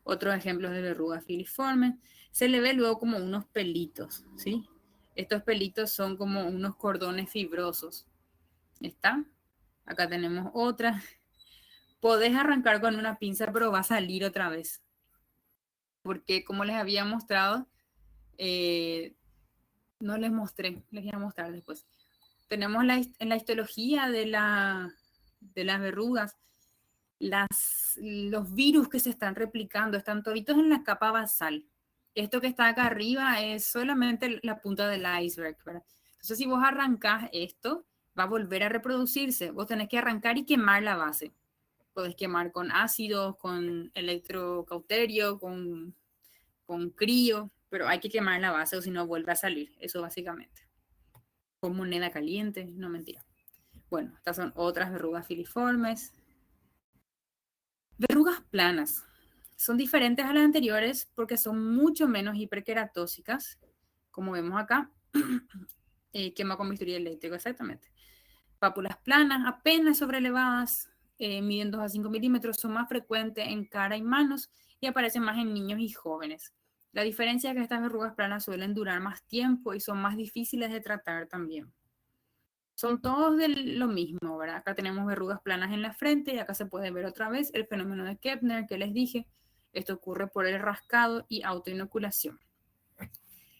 Otros ejemplos de verrugas filiformes. Se le ve luego como unos pelitos, ¿sí? Estos pelitos son como unos cordones fibrosos. ¿Está? Acá tenemos otra. Podés arrancar con una pinza, pero va a salir otra vez. Porque como les había mostrado, no les mostré, les voy a mostrar después. Tenemos en la histología de las verrugas, los virus que se están replicando están toditos en la capa basal. Esto que está acá arriba es solamente la punta del iceberg, ¿verdad? Entonces, si vos arrancás esto, va a volver a reproducirse. Vos tenés que arrancar y quemar la base. Podés quemar con ácido, con electrocauterio, con crío, pero hay que quemar la base o si no vuelve a salir. Eso básicamente. Con moneda caliente, no mentira. Bueno, estas son otras verrugas filiformes. Verrugas planas. Son diferentes a las anteriores porque son mucho menos hiperqueratóxicas, como vemos acá. Quema con bisturí eléctrico, exactamente. Pápulas planas, apenas sobrelevadas, miden 2 a 5 milímetros, son más frecuentes en cara y manos y aparecen más en niños y jóvenes. La diferencia es que estas verrugas planas suelen durar más tiempo y son más difíciles de tratar también. Son todos de lo mismo, ¿verdad? Acá tenemos verrugas planas en la frente y acá se puede ver otra vez el fenómeno de Kepner que les dije. Esto ocurre por el rascado y autoinoculación.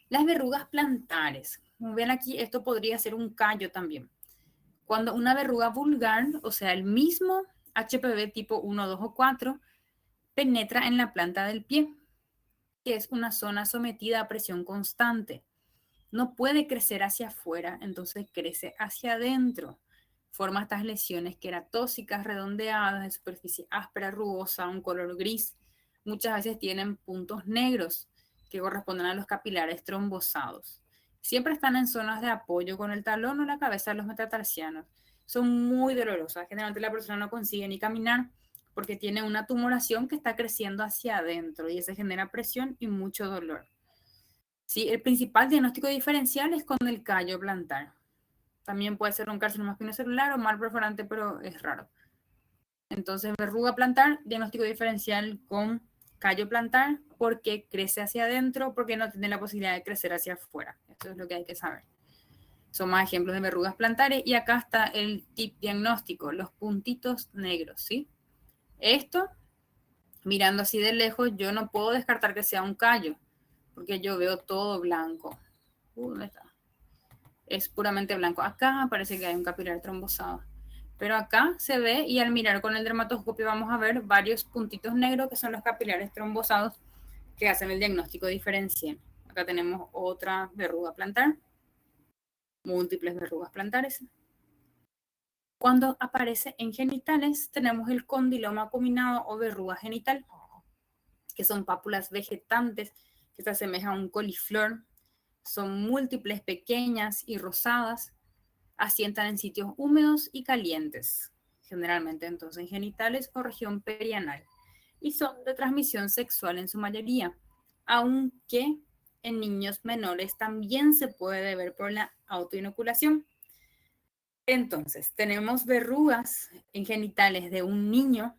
Las verrugas plantares. Como ven aquí, esto podría ser un callo también. Cuando una verruga vulgar, o sea, el mismo HPV tipo 1, 2 o 4, penetra en la planta del pie, que es una zona sometida a presión constante. No puede crecer hacia afuera, entonces crece hacia adentro. Forma estas lesiones queratóxicas redondeadas de superficie áspera, rugosa, un color gris. Muchas veces tienen puntos negros que corresponden a los capilares trombosados. Siempre están en zonas de apoyo con el talón o la cabeza de los metatarsianos. Son muy dolorosas. Generalmente la persona no consigue ni caminar porque tiene una tumoración que está creciendo hacia adentro y eso genera presión y mucho dolor. Sí, el principal diagnóstico diferencial es con el callo plantar. También puede ser un carcinoma espinocelular o mal perforante, pero es raro. Entonces, verruga plantar, diagnóstico diferencial con callo plantar, porque crece hacia adentro, porque no tiene la posibilidad de crecer hacia afuera. Esto es lo que hay que saber. Son más ejemplos de verrugas plantares y acá está el tip diagnóstico, los puntitos negros, ¿sí? Esto, mirando así de lejos, yo no puedo descartar que sea un callo, porque yo veo todo blanco. ¿Dónde está? Es puramente blanco. Acá parece que hay un capilar trombosado. Pero acá se ve y al mirar con el dermatoscopio vamos a ver varios puntitos negros que son los capilares trombosados que hacen el diagnóstico diferencial. Acá tenemos otra verruga plantar, múltiples verrugas plantares. Cuando aparece en genitales tenemos el condiloma acuminado o verruga genital, que son pápulas vegetantes que se asemejan a un coliflor. Son múltiples, pequeñas y rosadas. Asientan en sitios húmedos y calientes, generalmente entonces en genitales o región perianal, y son de transmisión sexual en su mayoría, aunque en niños menores también se puede ver por la autoinoculación. Entonces, tenemos verrugas en genitales de un niño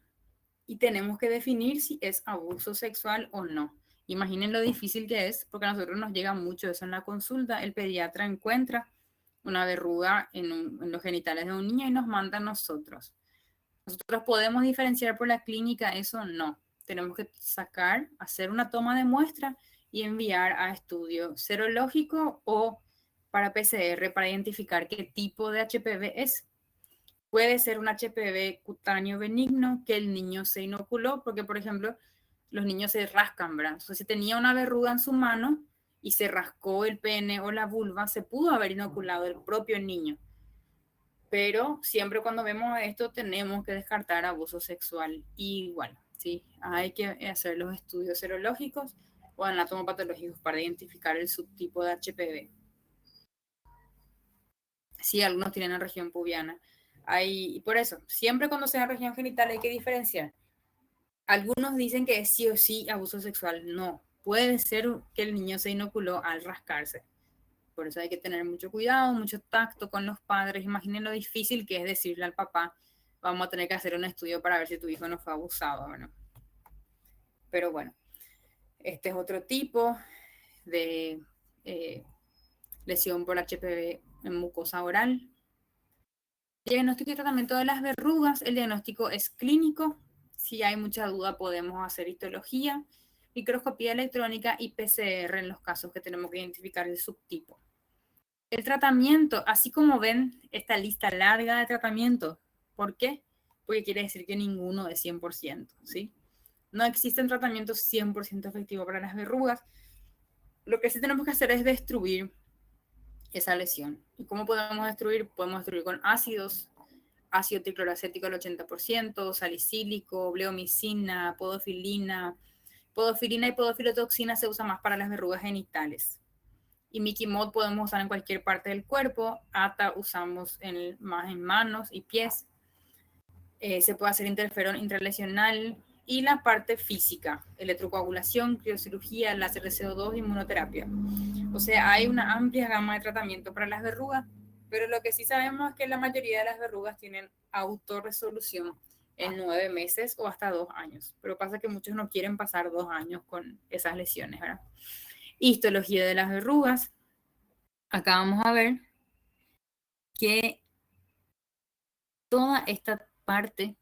y tenemos que definir si es abuso sexual o no. Imaginen lo difícil que es, porque a nosotros nos llega mucho eso en la consulta. El pediatra encuentra una verruga en los genitales de un niño y nos manda a nosotros. ¿Nosotros podemos diferenciar por la clínica eso? No. Tenemos que hacer una toma de muestra y enviar a estudio serológico o para PCR para identificar qué tipo de HPV es. Puede ser un HPV cutáneo benigno que el niño se inoculó, porque por ejemplo, los niños se rascan, ¿verdad? Entonces, si tenía una verruga en su mano y se rascó el pene o la vulva, se pudo haber inoculado el propio niño. Pero siempre cuando vemos esto tenemos que descartar abuso sexual igual, ¿sí? Hay que hacer los estudios serológicos o anatomopatológicos para identificar el subtipo de HPV. Sí, algunos tienen en región pubiana. Y por eso, siempre cuando sea región genital hay que diferenciar. Algunos dicen que es sí o sí abuso sexual. No, puede ser que el niño se inoculó al rascarse. Por eso hay que tener mucho cuidado, mucho tacto con los padres. Imaginen lo difícil que es decirle al papá, vamos a tener que hacer un estudio para ver si tu hijo no fue abusado, ¿no? Pero bueno, este es otro tipo de lesión por HPV en mucosa oral. Diagnóstico y tratamiento de las verrugas. El diagnóstico es clínico. Si hay mucha duda podemos hacer histología, microscopía electrónica y PCR en los casos que tenemos que identificar el subtipo. El tratamiento, así como ven esta lista larga de tratamientos. ¿Por qué? Porque quiere decir que ninguno es 100%, ¿sí? No existen tratamientos 100% efectivos para las verrugas. Lo que sí tenemos que hacer es destruir esa lesión. ¿Y cómo podemos destruir? Podemos destruir con ácidos, ácido tricloracético al 80%, salicílico, bleomicina, podofilina. Podofilina y podofilotoxina se usa más para las verrugas genitales. Y Mickey Mod podemos usar en cualquier parte del cuerpo. ATA usamos más en manos y pies. Se puede hacer interferón intralesional y la parte física, electrocoagulación, criocirugía, láser de CO2, inmunoterapia. O sea, hay una amplia gama de tratamiento para las verrugas, pero lo que sí sabemos es que la mayoría de las verrugas tienen autorresolución en 9 meses o hasta 2 años. Pero pasa que muchos no quieren pasar 2 años con esas lesiones, ¿verdad? Histología de las verrugas. Acá vamos a ver que toda esta parte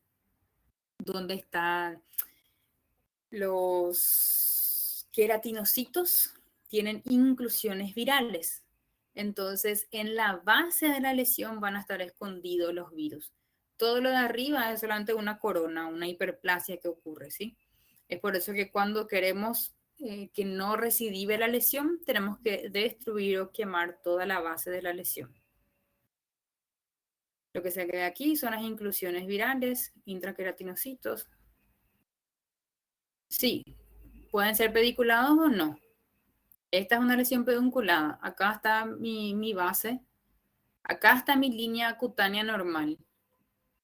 donde están los queratinocitos tienen inclusiones virales. Entonces, en la base de la lesión van a estar escondidos los virus. Todo lo de arriba es solamente una corona, una hiperplasia que ocurre, ¿sí? Es por eso que cuando queremos que no recidive la lesión, tenemos que destruir o quemar toda la base de la lesión. Lo que se queda aquí son las inclusiones virales, intraqueratinocitos. Sí, pueden ser pediculados o no. Esta es una lesión pedunculada. Acá está mi base. Acá está mi línea cutánea normal.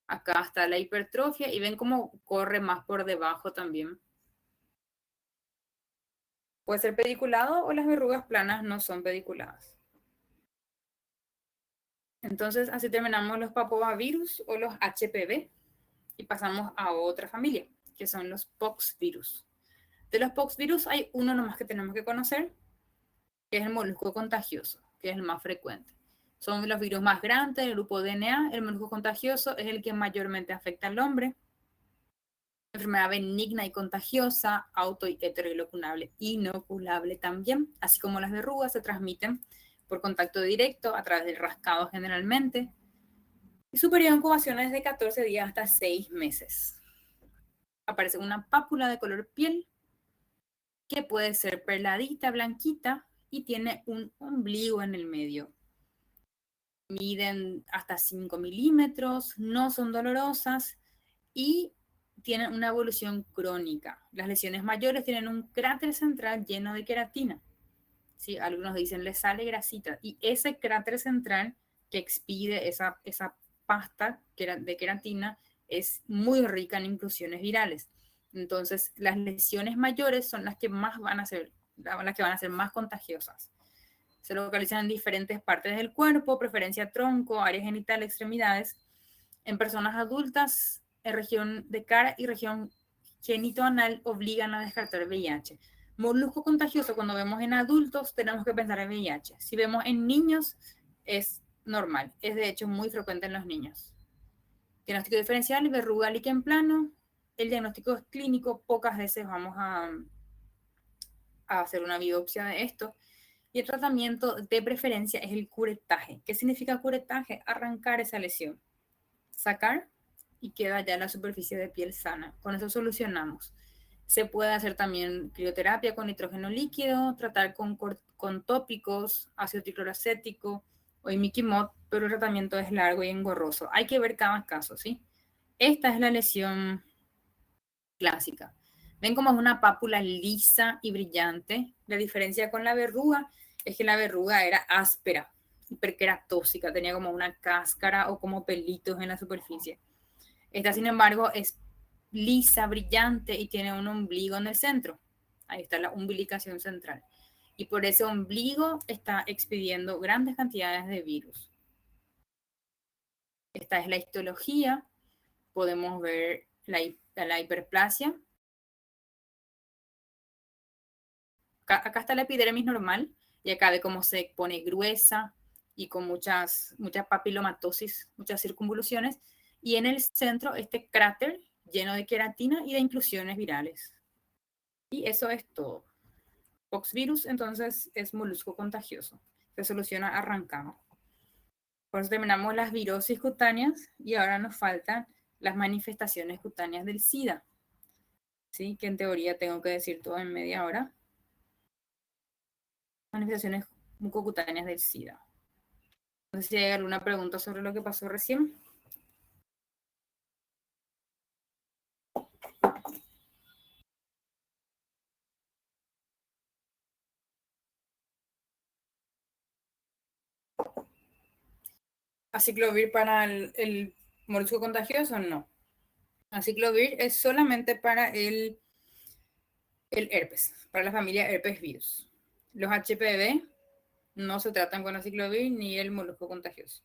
Acá está la hipertrofia y ven cómo corre más por debajo también. Puede ser pediculado o las verrugas planas no son pediculadas. Entonces, así terminamos los papovavirus o los HPV y pasamos a otra familia, que son los poxvirus. De los poxvirus hay uno nomás que tenemos que conocer, que es el molusco contagioso, que es el más frecuente. Son los virus más grandes del grupo DNA. El molusco contagioso es el que mayormente afecta al hombre. Enfermedad benigna y contagiosa, auto y heteroinoculable, inoculable también, así como las verrugas se transmiten por contacto directo a través del rascado generalmente. Y su periodo de incubación es de 14 días hasta 6 meses. Aparece una pápula de color piel que puede ser perladita, blanquita y tiene un ombligo en el medio. Miden hasta 5 milímetros, no son dolorosas y tienen una evolución crónica. Las lesiones mayores tienen un cráter central lleno de queratina. ¿Sí? Algunos dicen le sale grasita y ese cráter central que expide esa pasta de queratina es muy rica en inclusiones virales. Entonces, las lesiones mayores son las que más van a ser, las que van a ser más contagiosas. Se localizan en diferentes partes del cuerpo, preferencia tronco, área genital, extremidades. En personas adultas, en región de cara y región genitoanal obligan a descartar VIH. Molusco contagioso, cuando vemos en adultos, tenemos que pensar en VIH. Si vemos en niños, es normal. Es de hecho muy frecuente en los niños. Diagnóstico diferencial, verruga líquen plano. El diagnóstico es clínico, pocas veces vamos a hacer una biopsia de esto. Y el tratamiento de preferencia es el curetaje. ¿Qué significa curetaje? Arrancar esa lesión, sacar y queda ya la superficie de piel sana. Con eso solucionamos. Se puede hacer también crioterapia con nitrógeno líquido, tratar con tópicos, ácido tricloracético o imiquimod, pero el tratamiento es largo y engorroso. Hay que ver cada caso, ¿sí? Esta es la lesión clásica. Ven como es una pápula lisa y brillante. La diferencia con la verruga es que la verruga era áspera, hiperqueratóxica, tenía como una cáscara o como pelitos en la superficie. Esta, sin embargo, es lisa, brillante y tiene un ombligo en el centro. Ahí está la umbilicación central. Y por ese ombligo está expidiendo grandes cantidades de virus. Esta es la histología. Podemos ver la hiperplasia. Acá está la epidermis normal y acá ve cómo se pone gruesa y con muchas papilomatosis, muchas circunvoluciones. Y en el centro este cráter lleno de queratina y de inclusiones virales. Y eso es todo. Poxvirus entonces es molusco contagioso. Se soluciona arrancando. Por eso terminamos las virosis cutáneas y ahora nos faltan las manifestaciones cutáneas del SIDA. ¿Sí? Que en teoría tengo que decir todo en media hora. manifestaciones mucocutáneas del SIDA. No sé si hay alguna pregunta sobre lo que pasó recién. Aciclovir para el molusco contagioso, no. Aciclovir es solamente para el herpes, para la familia herpes virus. Los HPV no se tratan con aciclovir ni el molusco contagioso.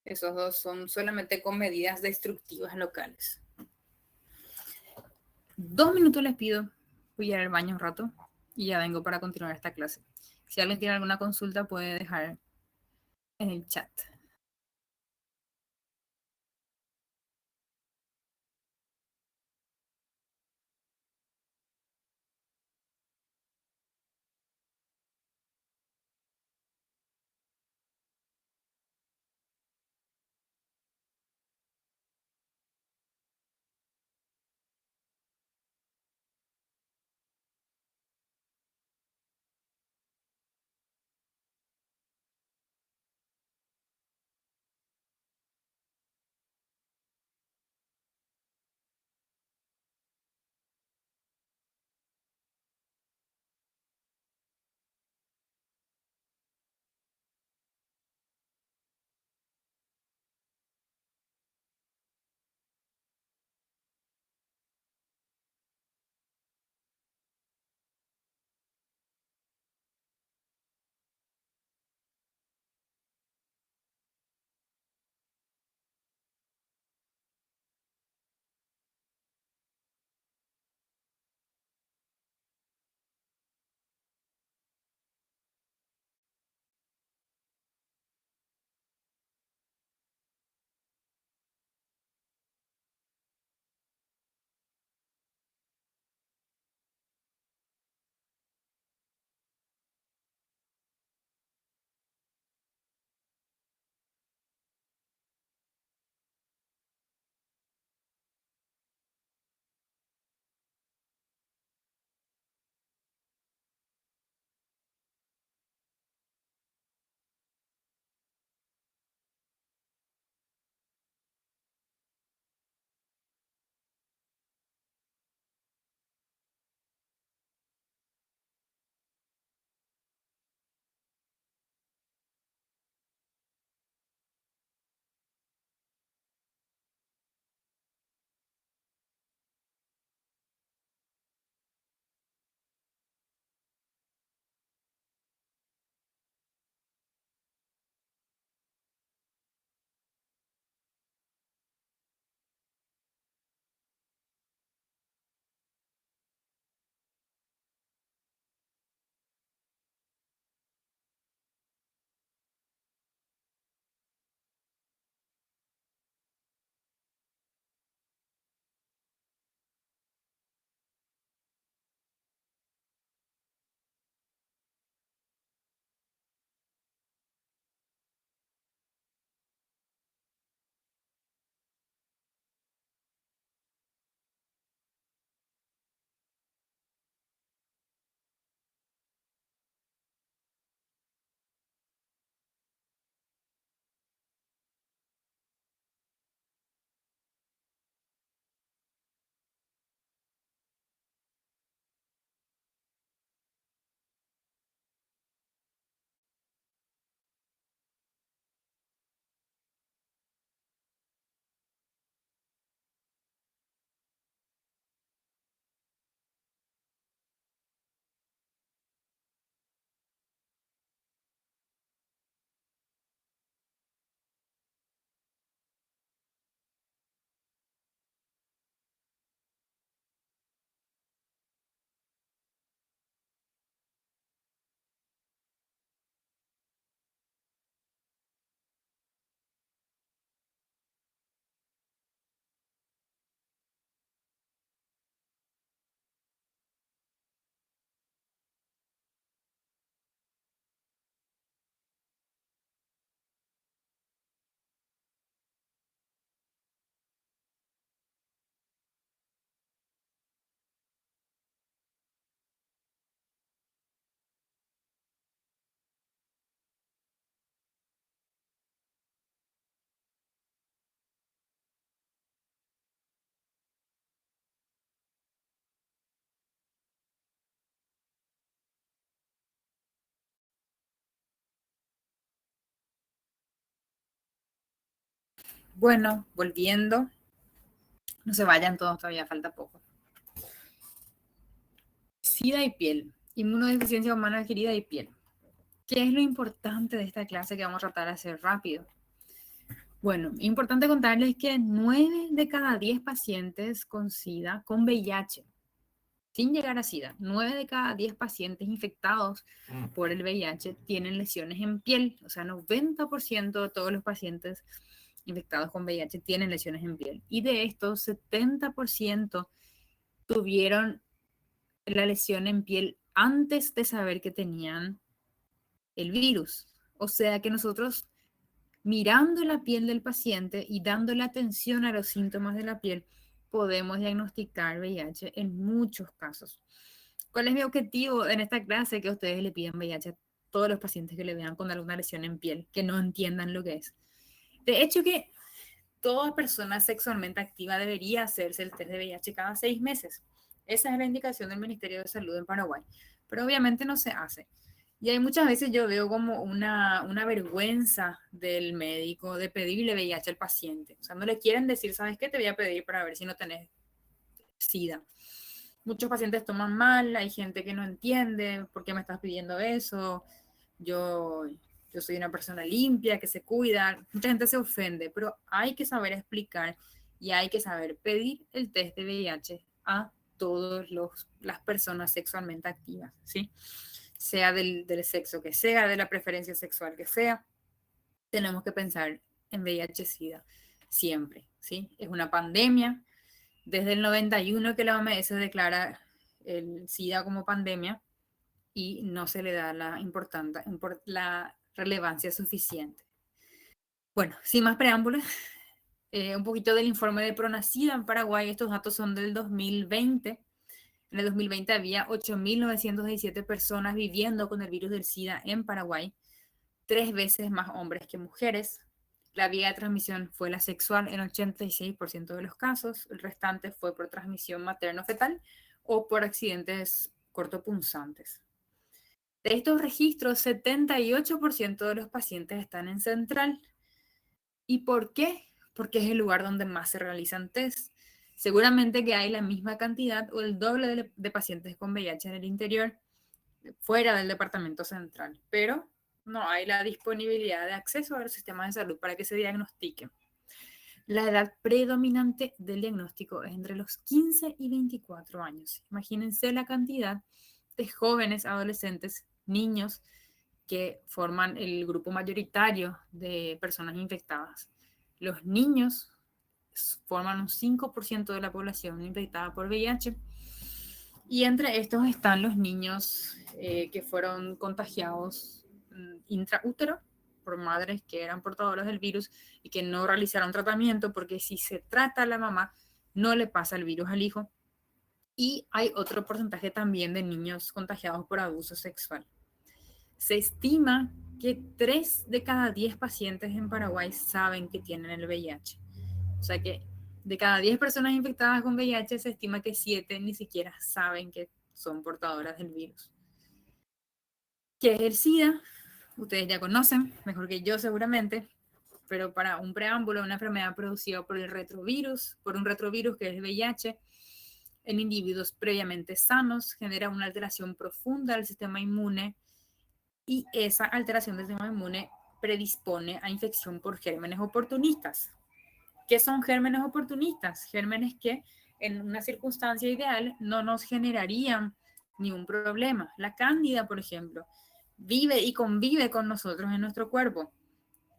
Esos dos son solamente con medidas destructivas locales. 2 minutos les pido. Voy a ir al baño un rato y ya vengo para continuar esta clase. Si alguien tiene alguna consulta puede dejar en el chat. Bueno, volviendo, no se vayan todos, todavía falta poco. SIDA y piel, inmunodeficiencia humana adquirida y piel. ¿Qué es lo importante de esta clase que vamos a tratar de hacer rápido? Bueno, importante contarles que 9 de cada 10 pacientes con SIDA, con VIH, sin llegar a SIDA, 9 de cada 10 pacientes infectados por el VIH tienen lesiones en piel. O sea, 90% de todos los pacientes infectados con VIH tienen lesiones en piel. Y de estos, 70% tuvieron la lesión en piel antes de saber que tenían el virus. O sea que nosotros, mirando la piel del paciente y dándole atención a los síntomas de la piel, podemos diagnosticar VIH en muchos casos. ¿Cuál es mi objetivo en esta clase? Que ustedes le pidan VIH a todos los pacientes que le vean con alguna lesión en piel, que no entiendan lo que es. De hecho, que toda persona sexualmente activa debería hacerse el test de VIH cada 6 meses. Esa es la indicación del Ministerio de Salud en Paraguay, pero obviamente no se hace. Y hay muchas veces yo veo como una vergüenza del médico de pedirle VIH al paciente. O sea, no le quieren decir, ¿sabes qué? Te voy a pedir para ver si no tenés SIDA. Muchos pacientes toman mal, hay gente que no entiende por qué me estás pidiendo eso. Yo soy una persona limpia, que se cuida. Mucha gente se ofende, pero hay que saber explicar y hay que saber pedir el test de VIH a todas las personas sexualmente activas, ¿sí? Sea del sexo que sea, de la preferencia sexual que sea, tenemos que pensar en VIH-Sida siempre, ¿sí? Es una pandemia. Desde el 91 que la OMS declara el SIDA como pandemia y no se le da la relevancia suficiente. Bueno, sin más preámbulos, un poquito del informe de Pronacida en Paraguay. Estos datos son del 2020. En el 2020 había 8.917 personas viviendo con el virus del SIDA en Paraguay, 3 veces más hombres que mujeres. La vía de transmisión fue la sexual en 86% de los casos, el restante fue por transmisión materno-fetal o por accidentes cortopunzantes. De estos registros, 78% de los pacientes están en central. ¿Y por qué? Porque es el lugar donde más se realizan test. Seguramente que hay la misma cantidad o el doble de pacientes con VIH en el interior, fuera del departamento central, pero no hay la disponibilidad de acceso a los sistemas de salud para que se diagnostiquen. La edad predominante del diagnóstico es entre los 15 y 24 años. Imagínense la cantidad de jóvenes, adolescentes, niños que forman el grupo mayoritario de personas infectadas. Los niños forman un 5% de la población infectada por VIH y entre estos están los niños que fueron contagiados intraútero por madres que eran portadoras del virus y que no realizaron tratamiento, porque si se trata a la mamá, no le pasa el virus al hijo. Y hay otro porcentaje también de niños contagiados por abuso sexual. Se estima que 3 de cada 10 pacientes en Paraguay saben que tienen el VIH. O sea que de cada 10 personas infectadas con VIH, se estima que 7 ni siquiera saben que son portadoras del virus. ¿Qué es el SIDA? Ustedes ya conocen, mejor que yo seguramente, pero para un preámbulo, una enfermedad producida por un retrovirus que es el VIH, en individuos previamente sanos, genera una alteración profunda del sistema inmune y esa alteración del sistema inmune predispone a infección por gérmenes oportunistas. ¿Qué son gérmenes oportunistas? Gérmenes que en una circunstancia ideal no nos generarían ningún problema. La cándida, por ejemplo, vive y convive con nosotros en nuestro cuerpo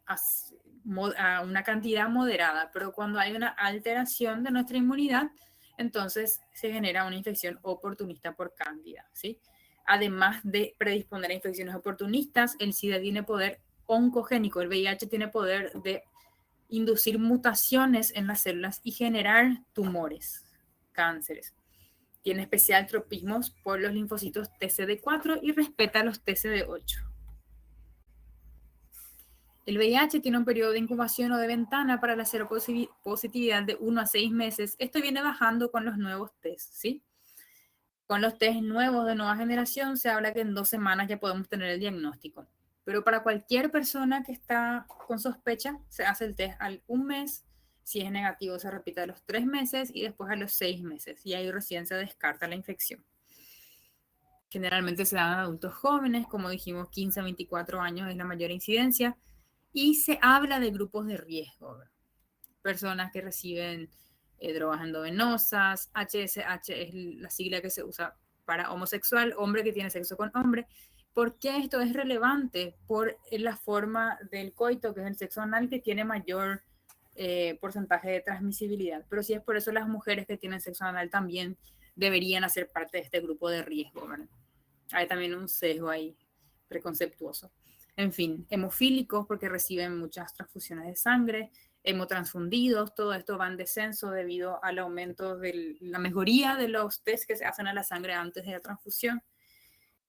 a una cantidad moderada, pero cuando hay una alteración de nuestra inmunidad, entonces se genera una infección oportunista por cándida, ¿sí? Además de predisponer a infecciones oportunistas, el SIDA tiene poder oncogénico, el VIH tiene poder de inducir mutaciones en las células y generar tumores, cánceres. Tiene especial tropismo por los linfocitos TCD4 y respeta los TCD8. El VIH tiene un periodo de incubación o de ventana para la seropositividad de 1 a 6 meses. Esto viene bajando con los nuevos test, ¿sí? Con los test nuevos de nueva generación se habla que en 2 semanas ya podemos tener el diagnóstico. Pero para cualquier persona que está con sospecha, se hace el test al 1 mes, Si es negativo, se repite a los 3 meses y después a los 6 meses. Y ahí recién se descarta la infección. Generalmente se dan en adultos jóvenes, como dijimos, 15 a 24 años es la mayor incidencia. Y se habla de grupos de riesgo. Personas que reciben drogas endovenosas, HSH es la sigla que se usa para homosexual, hombre que tiene sexo con hombre. ¿Por qué esto es relevante? Por la forma del coito, que es el sexo anal, que tiene mayor porcentaje de transmisibilidad. Pero si es por eso, las mujeres que tienen sexo anal también deberían hacer parte de este grupo de riesgo, ¿verdad? Hay también un sesgo ahí preconceptuoso. En fin, hemofílicos porque reciben muchas transfusiones de sangre, hemotransfundidos, todo esto va en descenso debido al aumento de la mejoría de los test que se hacen a la sangre antes de la transfusión.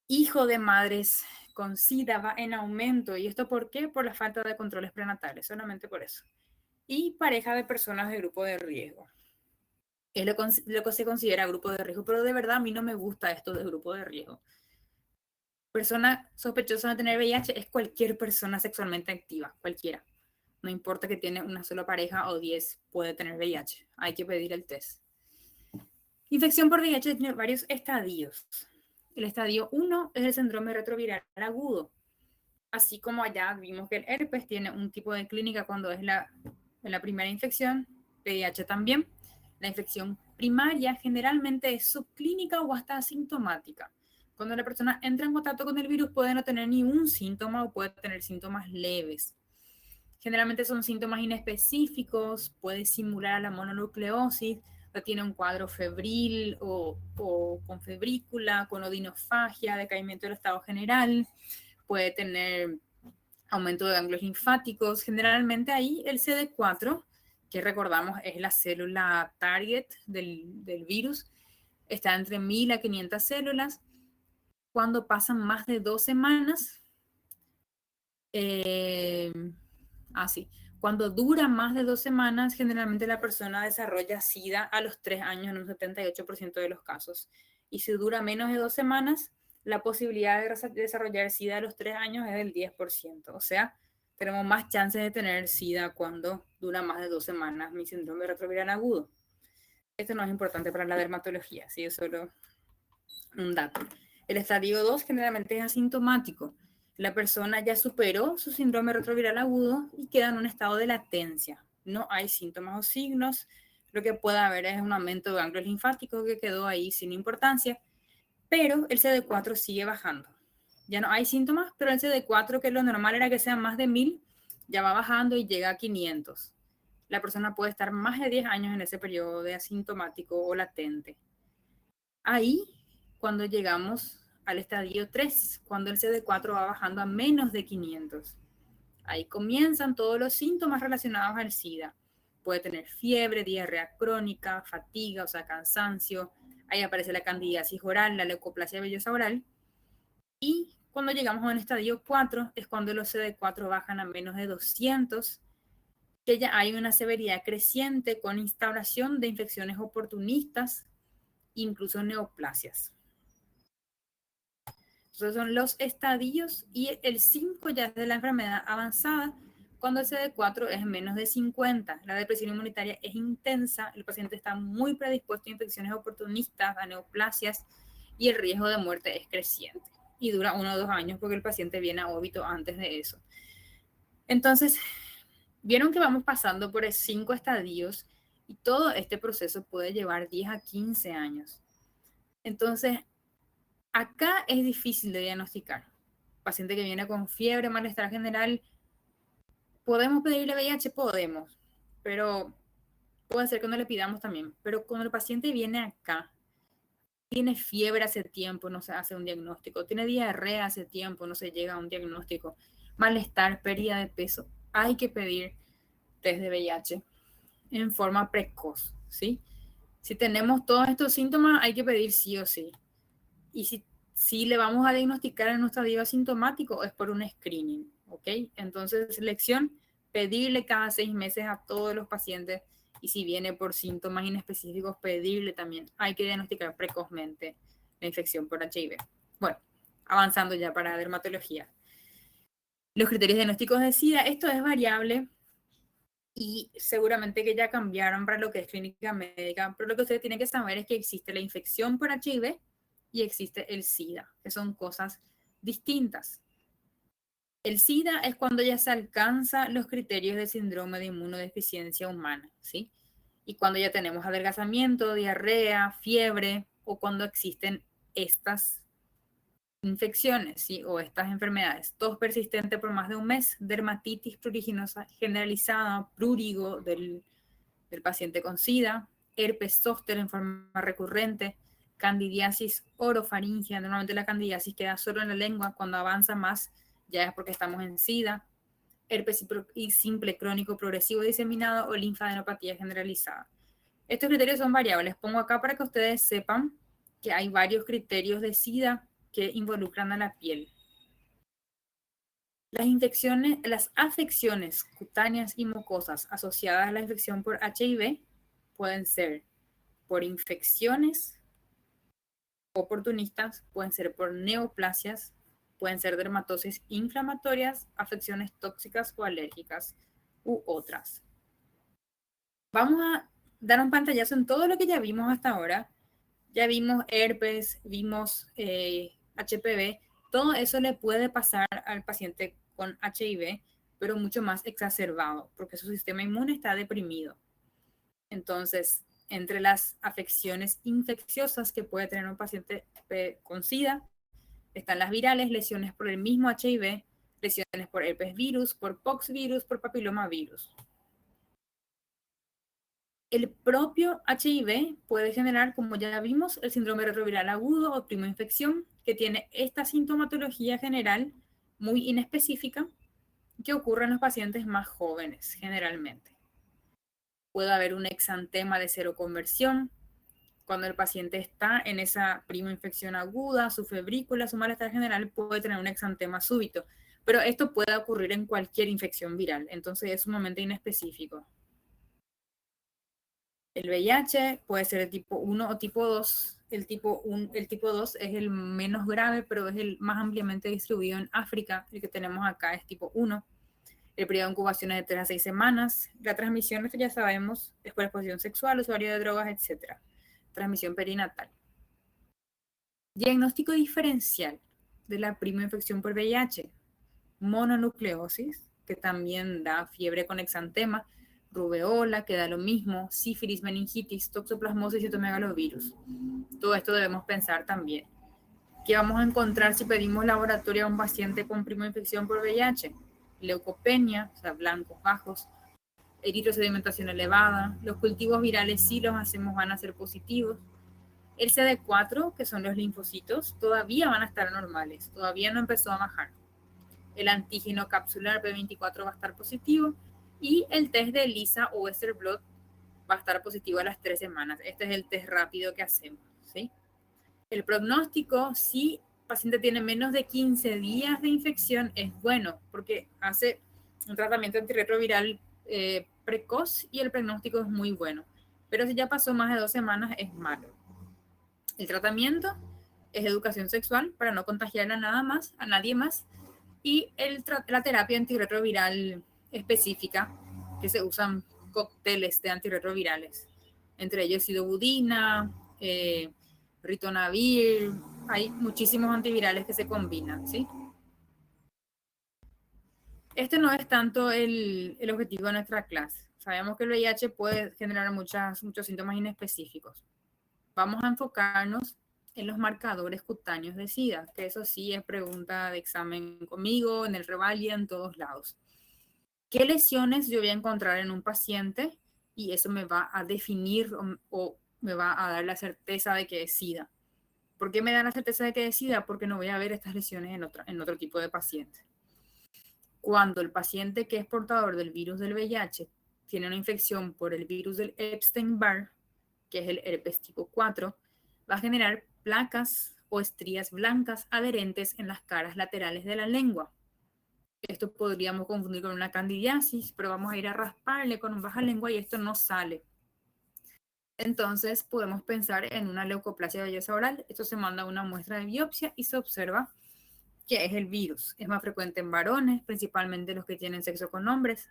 Hijo de madres con SIDA va en aumento. ¿Y esto por qué? Por la falta de controles prenatales, solamente por eso. Y pareja de personas de grupo de riesgo. Es lo que se considera grupo de riesgo, pero de verdad a mí no me gusta esto de grupo de riesgo. Persona sospechosa de tener VIH es cualquier persona sexualmente activa, cualquiera. No importa que tiene una sola pareja o 10, puede tener VIH. Hay que pedir el test. Infección por VIH tiene varios estadios. El estadio 1 es el síndrome retroviral agudo. Así como allá vimos que el herpes tiene un tipo de clínica cuando es la primera infección, VIH también. La infección primaria generalmente es subclínica o hasta asintomática. Cuando la persona entra en contacto con el virus puede no tener ni un síntoma o puede tener síntomas leves. Generalmente son síntomas inespecíficos, puede simular a la mononucleosis, o tiene un cuadro febril o con febrícula, con odinofagia, decaimiento del estado general, puede tener aumento de ganglios linfáticos. Generalmente ahí el CD4, que recordamos es la célula target del virus, está entre 1000 a 500 células. Cuando pasan más de 2 semanas, cuando dura más de 2 semanas, generalmente la persona desarrolla SIDA a los 3 años en un 78% de los casos. Y si dura menos de 2 semanas, la posibilidad de desarrollar SIDA a los 3 años es del 10%. O sea, tenemos más chances de tener SIDA cuando dura más de 2 semanas mi síndrome retroviral agudo. Esto no es importante para la dermatología, ¿sí? Es solo un dato. El estadio 2 generalmente es asintomático. La persona ya superó su síndrome retroviral agudo y queda en un estado de latencia. No hay síntomas o signos. Lo que puede haber es un aumento de ganglios linfáticos que quedó ahí sin importancia, pero el CD4 sigue bajando. Ya no hay síntomas, pero el CD4, que lo normal era que sea más de 1000, ya va bajando y llega a 500. La persona puede estar más de 10 años en ese periodo de asintomático o latente. Ahí, cuando llegamos al estadio 3, cuando el CD4 va bajando a menos de 500. Ahí comienzan todos los síntomas relacionados al SIDA. Puede tener fiebre, diarrea crónica, fatiga, o sea, cansancio. Ahí aparece la candidiasis oral, la leucoplasia vellosa oral. Y cuando llegamos a un estadio 4 es cuando los CD4 bajan a menos de 200, que ya hay una severidad creciente con instauración de infecciones oportunistas, incluso neoplasias. Esos son los estadios, y el 5 ya es de la enfermedad avanzada, cuando el CD4 es menos de 50. La depresión inmunitaria es intensa, el paciente está muy predispuesto a infecciones oportunistas, a neoplasias, y el riesgo de muerte es creciente. Y dura 1 o 2 años porque el paciente viene a óbito antes de eso. Entonces, vieron que vamos pasando por 5 estadios y todo este proceso puede llevar 10 a 15 años. Entonces, acá es difícil de diagnosticar. Paciente que viene con fiebre, malestar general, ¿podemos pedirle VIH? Podemos, pero puede ser que no le pidamos también. Pero cuando el paciente viene acá, tiene fiebre hace tiempo, no se hace un diagnóstico, tiene diarrea hace tiempo, no se llega a un diagnóstico, malestar, pérdida de peso, hay que pedir test de VIH en forma precoz, ¿sí? Si tenemos todos estos síntomas, hay que pedir sí o sí. Y si le vamos a diagnosticar en un estadio asintomático, es por un screening, ¿ok? Entonces, lección, pedirle cada 6 meses a todos los pacientes, y si viene por síntomas inespecíficos, pedirle también. Hay que diagnosticar precozmente la infección por HIV. Bueno, avanzando ya para dermatología. Los criterios diagnósticos de SIDA, esto es variable y seguramente que ya cambiaron para lo que es clínica médica, pero lo que ustedes tienen que saber es que existe la infección por HIV y existe el SIDA, que son cosas distintas. El SIDA es cuando ya se alcanzan los criterios de síndrome de inmunodeficiencia humana, ¿sí? Y cuando ya tenemos adelgazamiento, diarrea, fiebre, o cuando existen estas infecciones, ¿sí? O estas enfermedades. Tos persistente por más de un mes, dermatitis pruriginosa generalizada, prurigo del paciente con SIDA, herpes zóster en forma recurrente, candidiasis orofaringea. Normalmente la candidiasis queda solo en la lengua, cuando avanza más ya es porque estamos en SIDA, herpes y simple crónico progresivo diseminado o linfadenopatía generalizada. Estos criterios son variables. Pongo acá para que ustedes sepan que hay varios criterios de SIDA que involucran a la piel. Las afecciones cutáneas y mucosas asociadas a la infección por HIV pueden ser por infecciones oportunistas, pueden ser por neoplasias, pueden ser dermatosis inflamatorias, afecciones tóxicas o alérgicas u otras. Vamos a dar un pantallazo en todo lo que ya vimos hasta ahora. Ya vimos herpes, vimos HPV, todo eso le puede pasar al paciente con HIV, pero mucho más exacerbado, porque su sistema inmune está deprimido. Entonces, entre las afecciones infecciosas que puede tener un paciente con SIDA, están las virales, lesiones por el mismo HIV, lesiones por herpes virus, por pox virus, por papiloma virus. El propio HIV puede generar, como ya vimos, el síndrome retroviral agudo o primoinfección, que tiene esta sintomatología general muy inespecífica que ocurre en los pacientes más jóvenes generalmente. Puede haber un exantema de seroconversión. Cuando el paciente está en esa primoinfección aguda, su febrícula, su malestar general puede tener un exantema súbito, pero esto puede ocurrir en cualquier infección viral, entonces es sumamente inespecífico. El VIH puede ser el tipo 1 o tipo 2. El tipo 2 es el menos grave, pero es el más ampliamente distribuido en África. El que tenemos acá es tipo 1. El periodo de incubación es de 3 a 6 semanas. La transmisión, esto ya sabemos, es por exposición sexual, usuario de drogas, etc. Transmisión perinatal. Diagnóstico diferencial de la primoinfección por VIH. Mononucleosis, que también da fiebre con exantema, rubeola, que da lo mismo, sífilis, meningitis, toxoplasmosis y citomegalovirus. Todo esto debemos pensar también. ¿Qué vamos a encontrar si pedimos laboratorio a un paciente con primoinfección por VIH? Leucopenia, o sea, blancos bajos, eritrosedimentación elevada, los cultivos virales si los hacemos van a ser positivos. El CD4, que son los linfocitos, todavía van a estar normales, todavía no empezó a bajar. El antígeno capsular P24 va a estar positivo y el test de ELISA o Western Blot va a estar positivo a las 3 semanas. Este es el test rápido que hacemos, ¿sí? El pronóstico, si el paciente tiene menos de 15 días de infección, es bueno porque hace un tratamiento antirretroviral precoz y el pronóstico es muy bueno. Pero si ya pasó más de 2 semanas, es malo. El tratamiento es educación sexual para no contagiar a nadie más. Y la terapia antirretroviral específica, que se usan cócteles de antirretrovirales, entre ellos sidobudina, ritonavir, hay muchísimos antivirales que se combinan, ¿sí? Este no es tanto el objetivo de nuestra clase. Sabemos que el VIH puede generar muchos síntomas inespecíficos. Vamos a enfocarnos en los marcadores cutáneos de SIDA, que eso sí es pregunta de examen conmigo, en el Revalia, en todos lados. ¿Qué lesiones yo voy a encontrar en un paciente? Y eso me va a definir o me va a dar la certeza de que es SIDA. ¿Por qué me da la certeza de que es SIDA? Porque no voy a ver estas lesiones en otro tipo de paciente. Cuando el paciente que es portador del virus del VIH tiene una infección por el virus del Epstein-Barr, que es el herpes tipo 4, va a generar placas o estrías blancas adherentes en las caras laterales de la lengua. Esto podríamos confundir con una candidiasis, pero vamos a ir a rasparle con un baja lengua y esto no sale. Entonces podemos pensar en una leucoplasia vellosa oral. Esto se manda a una muestra de biopsia y se observa que es el virus. Es más frecuente en varones, principalmente los que tienen sexo con hombres.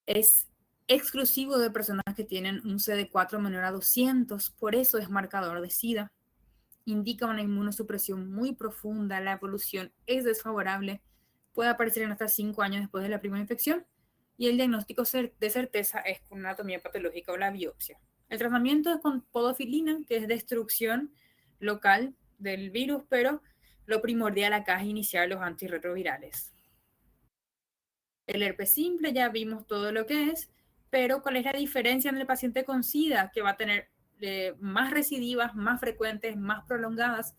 Es exclusivo de personas que tienen un CD4 menor a 200, por eso es marcador de SIDA. Indica una inmunosupresión muy profunda, la evolución es desfavorable, puede aparecer en hasta 5 años después de la primera infección, y el diagnóstico de certeza es con una anatomía patológica o la biopsia. El tratamiento es con podofilina, que es destrucción local del virus, pero lo primordial acá es iniciar los antirretrovirales. El herpes simple ya vimos todo lo que es, pero ¿cuál es la diferencia en el paciente con SIDA? Que va a tener más recidivas, más frecuentes, más prolongadas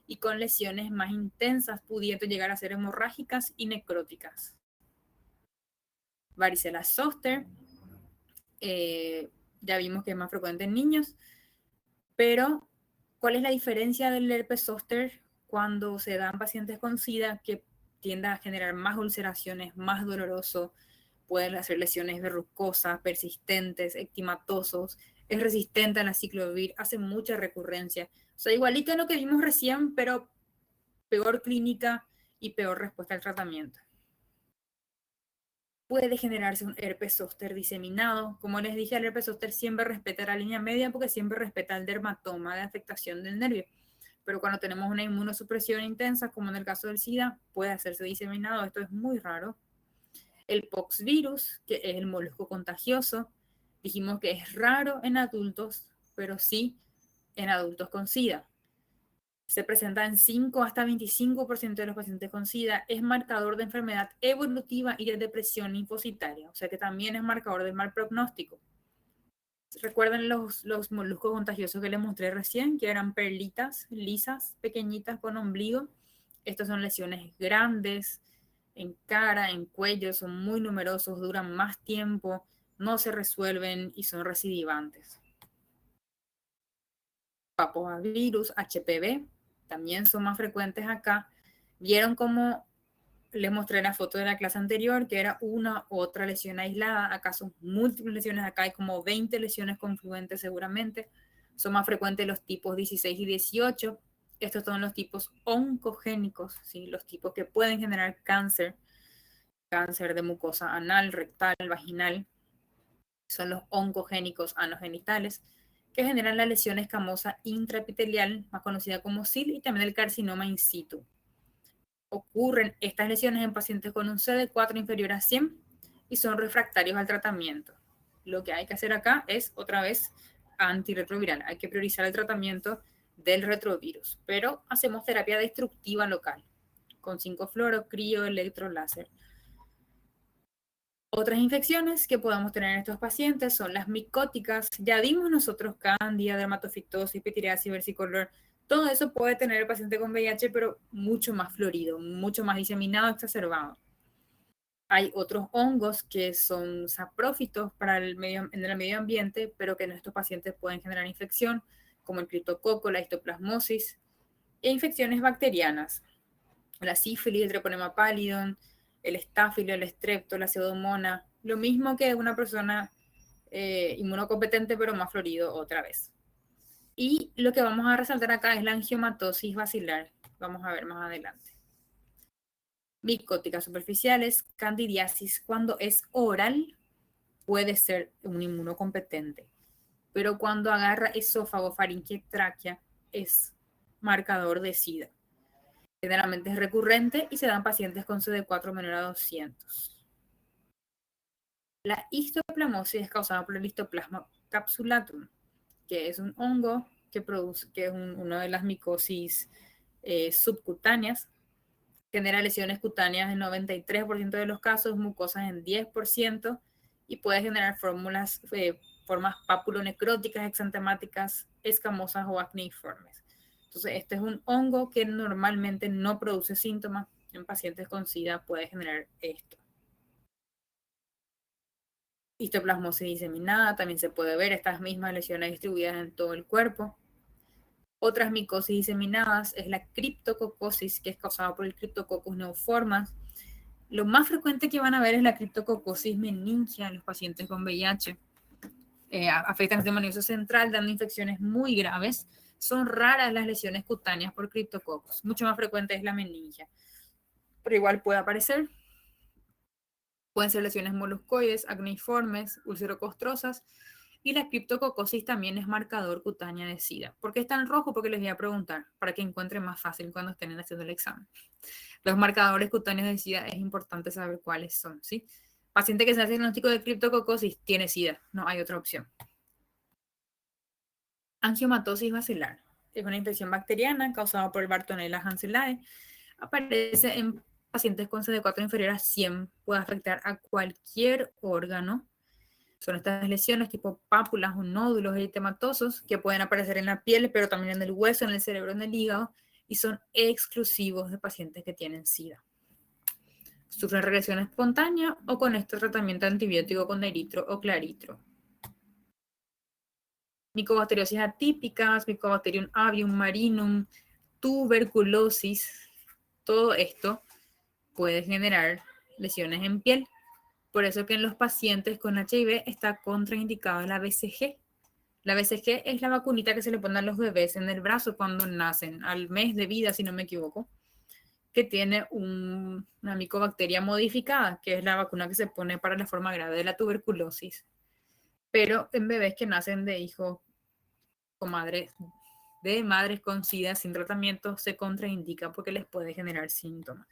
y con lesiones más intensas, pudiendo llegar a ser hemorrágicas y necróticas. Varicela zoster, ya vimos que es más frecuente en niños, pero ¿cuál es la diferencia del herpes zoster cuando se dan pacientes con SIDA que tiende a generar más ulceraciones, más doloroso, pueden hacer lesiones verrucosas, persistentes, ectematosos, es resistente a la ciclovir, hace mucha recurrencia. O sea, igualito a lo que vimos recién, pero peor clínica y peor respuesta al tratamiento. Puede generarse un herpes zóster diseminado. Como les dije, el herpes zóster siempre respeta la línea media porque siempre respeta el dermatoma de afectación del nervio. Pero cuando tenemos una inmunosupresión intensa, como en el caso del SIDA, puede hacerse diseminado. Esto es muy raro. El poxvirus, que es el molusco contagioso, dijimos que es raro en adultos, pero sí en adultos con SIDA. Se presenta en 5 hasta 25% de los pacientes con SIDA. Es marcador de enfermedad evolutiva y de depresión linfocitaria, o sea que también es marcador de mal pronóstico. ¿Recuerdan los moluscos contagiosos que les mostré recién? Que eran perlitas lisas, pequeñitas con ombligo. Estas son lesiones grandes, en cara, en cuello, son muy numerosos, duran más tiempo, no se resuelven y son recidivantes. Papovirus, HPV, también son más frecuentes acá. Vieron cómo les mostré la foto de la clase anterior, que era una u otra lesión aislada. Acá son múltiples lesiones, acá hay como 20 lesiones confluentes seguramente. Son más frecuentes los tipos 16 y 18. Estos son los tipos oncogénicos, ¿sí? Los tipos que pueden generar cáncer de mucosa anal, rectal, vaginal, son los oncogénicos anogenitales, que generan la lesión escamosa intraepitelial, más conocida como SIL, y también el carcinoma in situ. Ocurren estas lesiones en pacientes con un CD4 inferior a 100 y son refractarios al tratamiento. Lo que hay que hacer acá es, otra vez, antirretroviral. Hay que priorizar el tratamiento del retrovirus, pero hacemos terapia destructiva local, con 5-fluoro, crío, electro, láser. Otras infecciones que podamos tener en estos pacientes son las micóticas. Ya vimos nosotros cándida, dermatofitosis, pitiriasis, versicolor. Todo eso puede tener el paciente con VIH, pero mucho más florido, mucho más diseminado, exacerbado. Hay otros hongos que son saprófitos en el medio ambiente, pero que en estos pacientes pueden generar infección, como el criptococo, la histoplasmosis, e infecciones bacterianas, la sífilis, el treponema pallidum, el estáfilo, el estrepto, la pseudomonas, lo mismo que una persona inmunocompetente, pero más florido otra vez. Y lo que vamos a resaltar acá es la angiomatosis basilar, vamos a ver más adelante. Micóticas superficiales, candidiasis, cuando es oral puede ser un inmunocompetente, pero cuando agarra esófago, faringe, tráquea, es marcador de SIDA. Generalmente es recurrente y se dan pacientes con CD4 menor a 200. La histoplasmosis es causada por el histoplasma capsulatum, que es un hongo que es una de las micosis subcutáneas. Genera lesiones cutáneas en 93% de los casos, mucosas en 10%, y puede generar formas papulonecróticas, exantemáticas, escamosas o acneiformes. Entonces, este es un hongo que normalmente no produce síntomas. En pacientes con SIDA puede generar esto. Histoplasmosis diseminada, también se puede ver estas mismas lesiones distribuidas en todo el cuerpo. Otras micosis diseminadas es la criptococosis, que es causada por el Cryptococcus neoformans. Lo más frecuente que van a ver es la criptococosis meningia en los pacientes con VIH. Afectan el sistema nervioso central, dando infecciones muy graves. Son raras las lesiones cutáneas por criptococos. Mucho más frecuente es la meningia, pero igual puede aparecer. Pueden ser lesiones moluscoides, acneiformes, ulcerocostrosas, y la criptococosis también es marcador cutánea de SIDA. ¿Por qué está en rojo? Porque les voy a preguntar, para que encuentren más fácil cuando estén haciendo el examen. Los marcadores cutáneos de SIDA es importante saber cuáles son, ¿sí? Paciente que se hace diagnóstico de criptococosis tiene SIDA, no hay otra opción. Angiomatosis basilar es una infección bacteriana causada por el Bartonella hanseníae. Aparece en pacientes con CD4 inferior a 100, puede afectar a cualquier órgano. Son estas lesiones tipo pápulas o nódulos eritematosos que pueden aparecer en la piel, pero también en el hueso, en el cerebro, en el hígado, y son exclusivos de pacientes que tienen SIDA. Sufren regresión espontánea o con este tratamiento antibiótico con eritro o claritro. Micobacteriosis atípicas, Mycobacterium avium marinum, tuberculosis, todo esto puede generar lesiones en piel. Por eso que en los pacientes con HIV está contraindicada la BCG. La BCG es la vacunita que se le pone a los bebés en el brazo cuando nacen, al mes de vida, si no me equivoco, que tiene una micobacteria modificada, que es la vacuna que se pone para la forma grave de la tuberculosis. Pero en bebés que nacen de hijos con madres con SIDA sin tratamiento se contraindica porque les puede generar síntomas.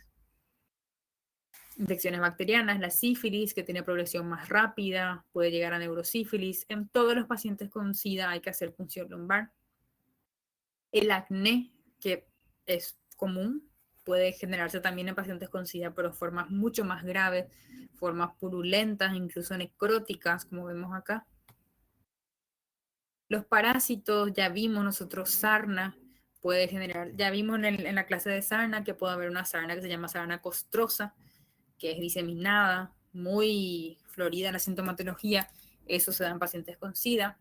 Infecciones bacterianas, la sífilis, que tiene progresión más rápida, puede llegar a neurosífilis. En todos los pacientes con SIDA hay que hacer punción lumbar. El acné, que es común, puede generarse también en pacientes con SIDA, pero formas mucho más graves, formas purulentas, incluso necróticas, como vemos acá. Los parásitos, ya vimos nosotros sarna, puede generar, ya vimos en la clase de sarna que puede haber una sarna que se llama sarna costrosa, que es diseminada, muy florida en la sintomatología, eso se da en pacientes con SIDA,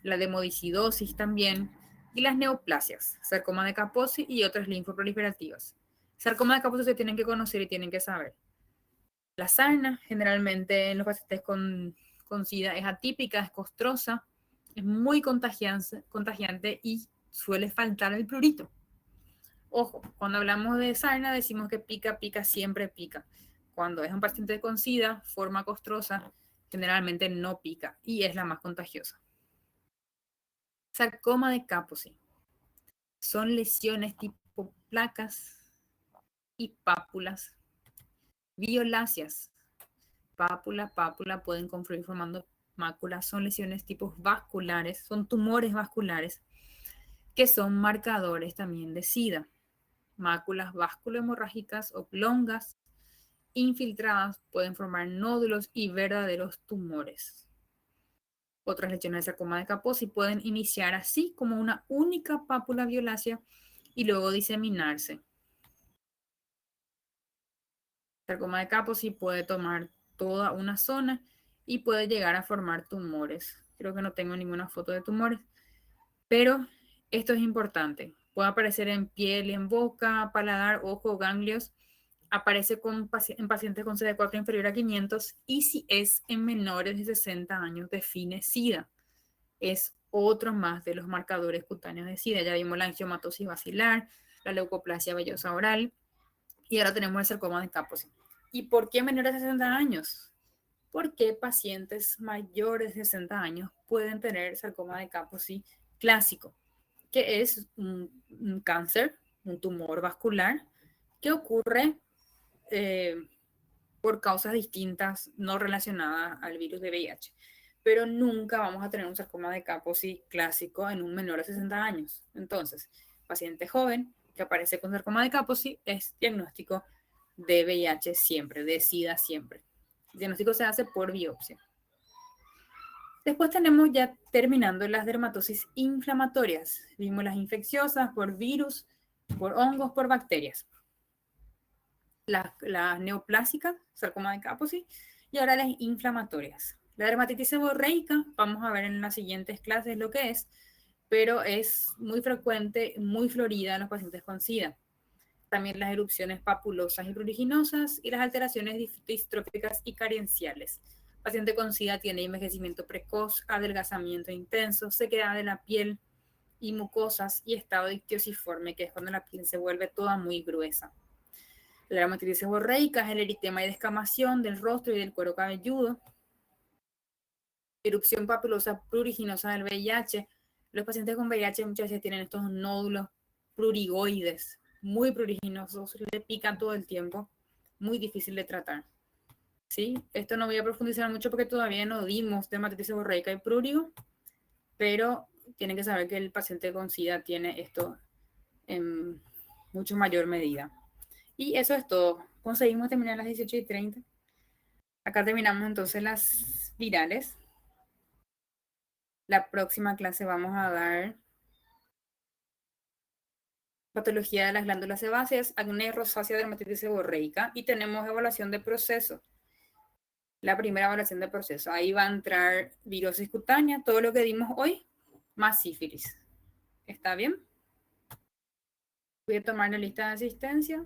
la demodicidosis también, y las neoplasias, sarcoma de Kaposi y otras linfoproliferativas. Sarcoma de Kaposi se tienen que conocer y tienen que saber. La sarna, generalmente en los pacientes con SIDA, es atípica, es costrosa, es muy contagiante y suele faltar el prurito. Ojo, cuando hablamos de sarna decimos que pica, pica, siempre pica. Cuando es un paciente con SIDA, forma costrosa, generalmente no pica y es la más contagiosa. Sarcoma de Kaposi. Son lesiones tipo placas y pápulas violáceas. Pápula pueden confluir formando máculas. Son lesiones tipo vasculares, son tumores vasculares que son marcadores también de SIDA. Máculas vasculohemorrágicas oblongas infiltradas pueden formar nódulos y verdaderos tumores. Otras lesiones de sarcoma de Kaposi pueden iniciar así como una única pápula violácea y luego diseminarse. Sarcoma de Kaposi puede tomar toda una zona y puede llegar a formar tumores. Creo que no tengo ninguna foto de tumores, pero esto es importante. Puede aparecer en piel, en boca, paladar, ojo, ganglios. Aparece en pacientes con CD4 inferior a 500 y si es en menores de 60 años define SIDA. Es otro más de los marcadores cutáneos de SIDA. Ya vimos la angiomatosis basilar, la leucoplasia vellosa oral y ahora tenemos el sarcoma de Kaposi. ¿Y por qué menores de 60 años? Porque pacientes mayores de 60 años pueden tener sarcoma de Kaposi clásico, que es un cáncer, un tumor vascular que ocurre por causas distintas no relacionadas al virus de VIH. Pero nunca vamos a tener un sarcoma de Kaposi clásico en un menor de 60 años. Entonces, paciente joven que aparece con sarcoma de Kaposi es diagnóstico de VIH siempre, de SIDA siempre. El diagnóstico se hace por biopsia. Después tenemos ya terminando las dermatosis inflamatorias. Vimos las infecciosas por virus, por hongos, por bacterias. Las neoplásicas, sarcoma de Kaposi, y ahora las inflamatorias. La dermatitis seborreica, vamos a ver en las siguientes clases lo que es, pero es muy frecuente, muy florida en los pacientes con SIDA. También las erupciones papulosas y pruriginosas y las alteraciones distróficas y carenciales. El paciente con SIDA tiene envejecimiento precoz, adelgazamiento intenso, sequedad de la piel y mucosas y estado ictiosiforme, que es cuando la piel se vuelve toda muy gruesa. La dermatitis seborreica es el eritema y descamación del rostro y del cuero cabelludo. Erupción papilosa pruriginosa del VIH. Los pacientes con VIH muchas veces tienen estos nódulos prurigoides, muy pruriginosos, le pican todo el tiempo, muy difícil de tratar. ¿Sí? Esto no voy a profundizar mucho porque todavía no dimos dermatitis seborreica y prurigo, pero tienen que saber que el paciente con SIDA tiene esto en mucho mayor medida. Y eso es todo. Conseguimos terminar a las 18:30. Acá terminamos entonces las virales. La próxima clase vamos a dar patología de las glándulas sebáceas, acné, rosácea, dermatitis seborreica y tenemos evaluación de proceso. La primera evaluación de proceso. Ahí va a entrar virosis cutánea, todo lo que dimos hoy, más sífilis. ¿Está bien? Voy a tomar la lista de asistencia.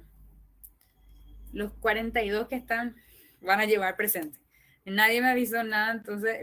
Los 42 que están van a llevar presente. Nadie me avisó nada, entonces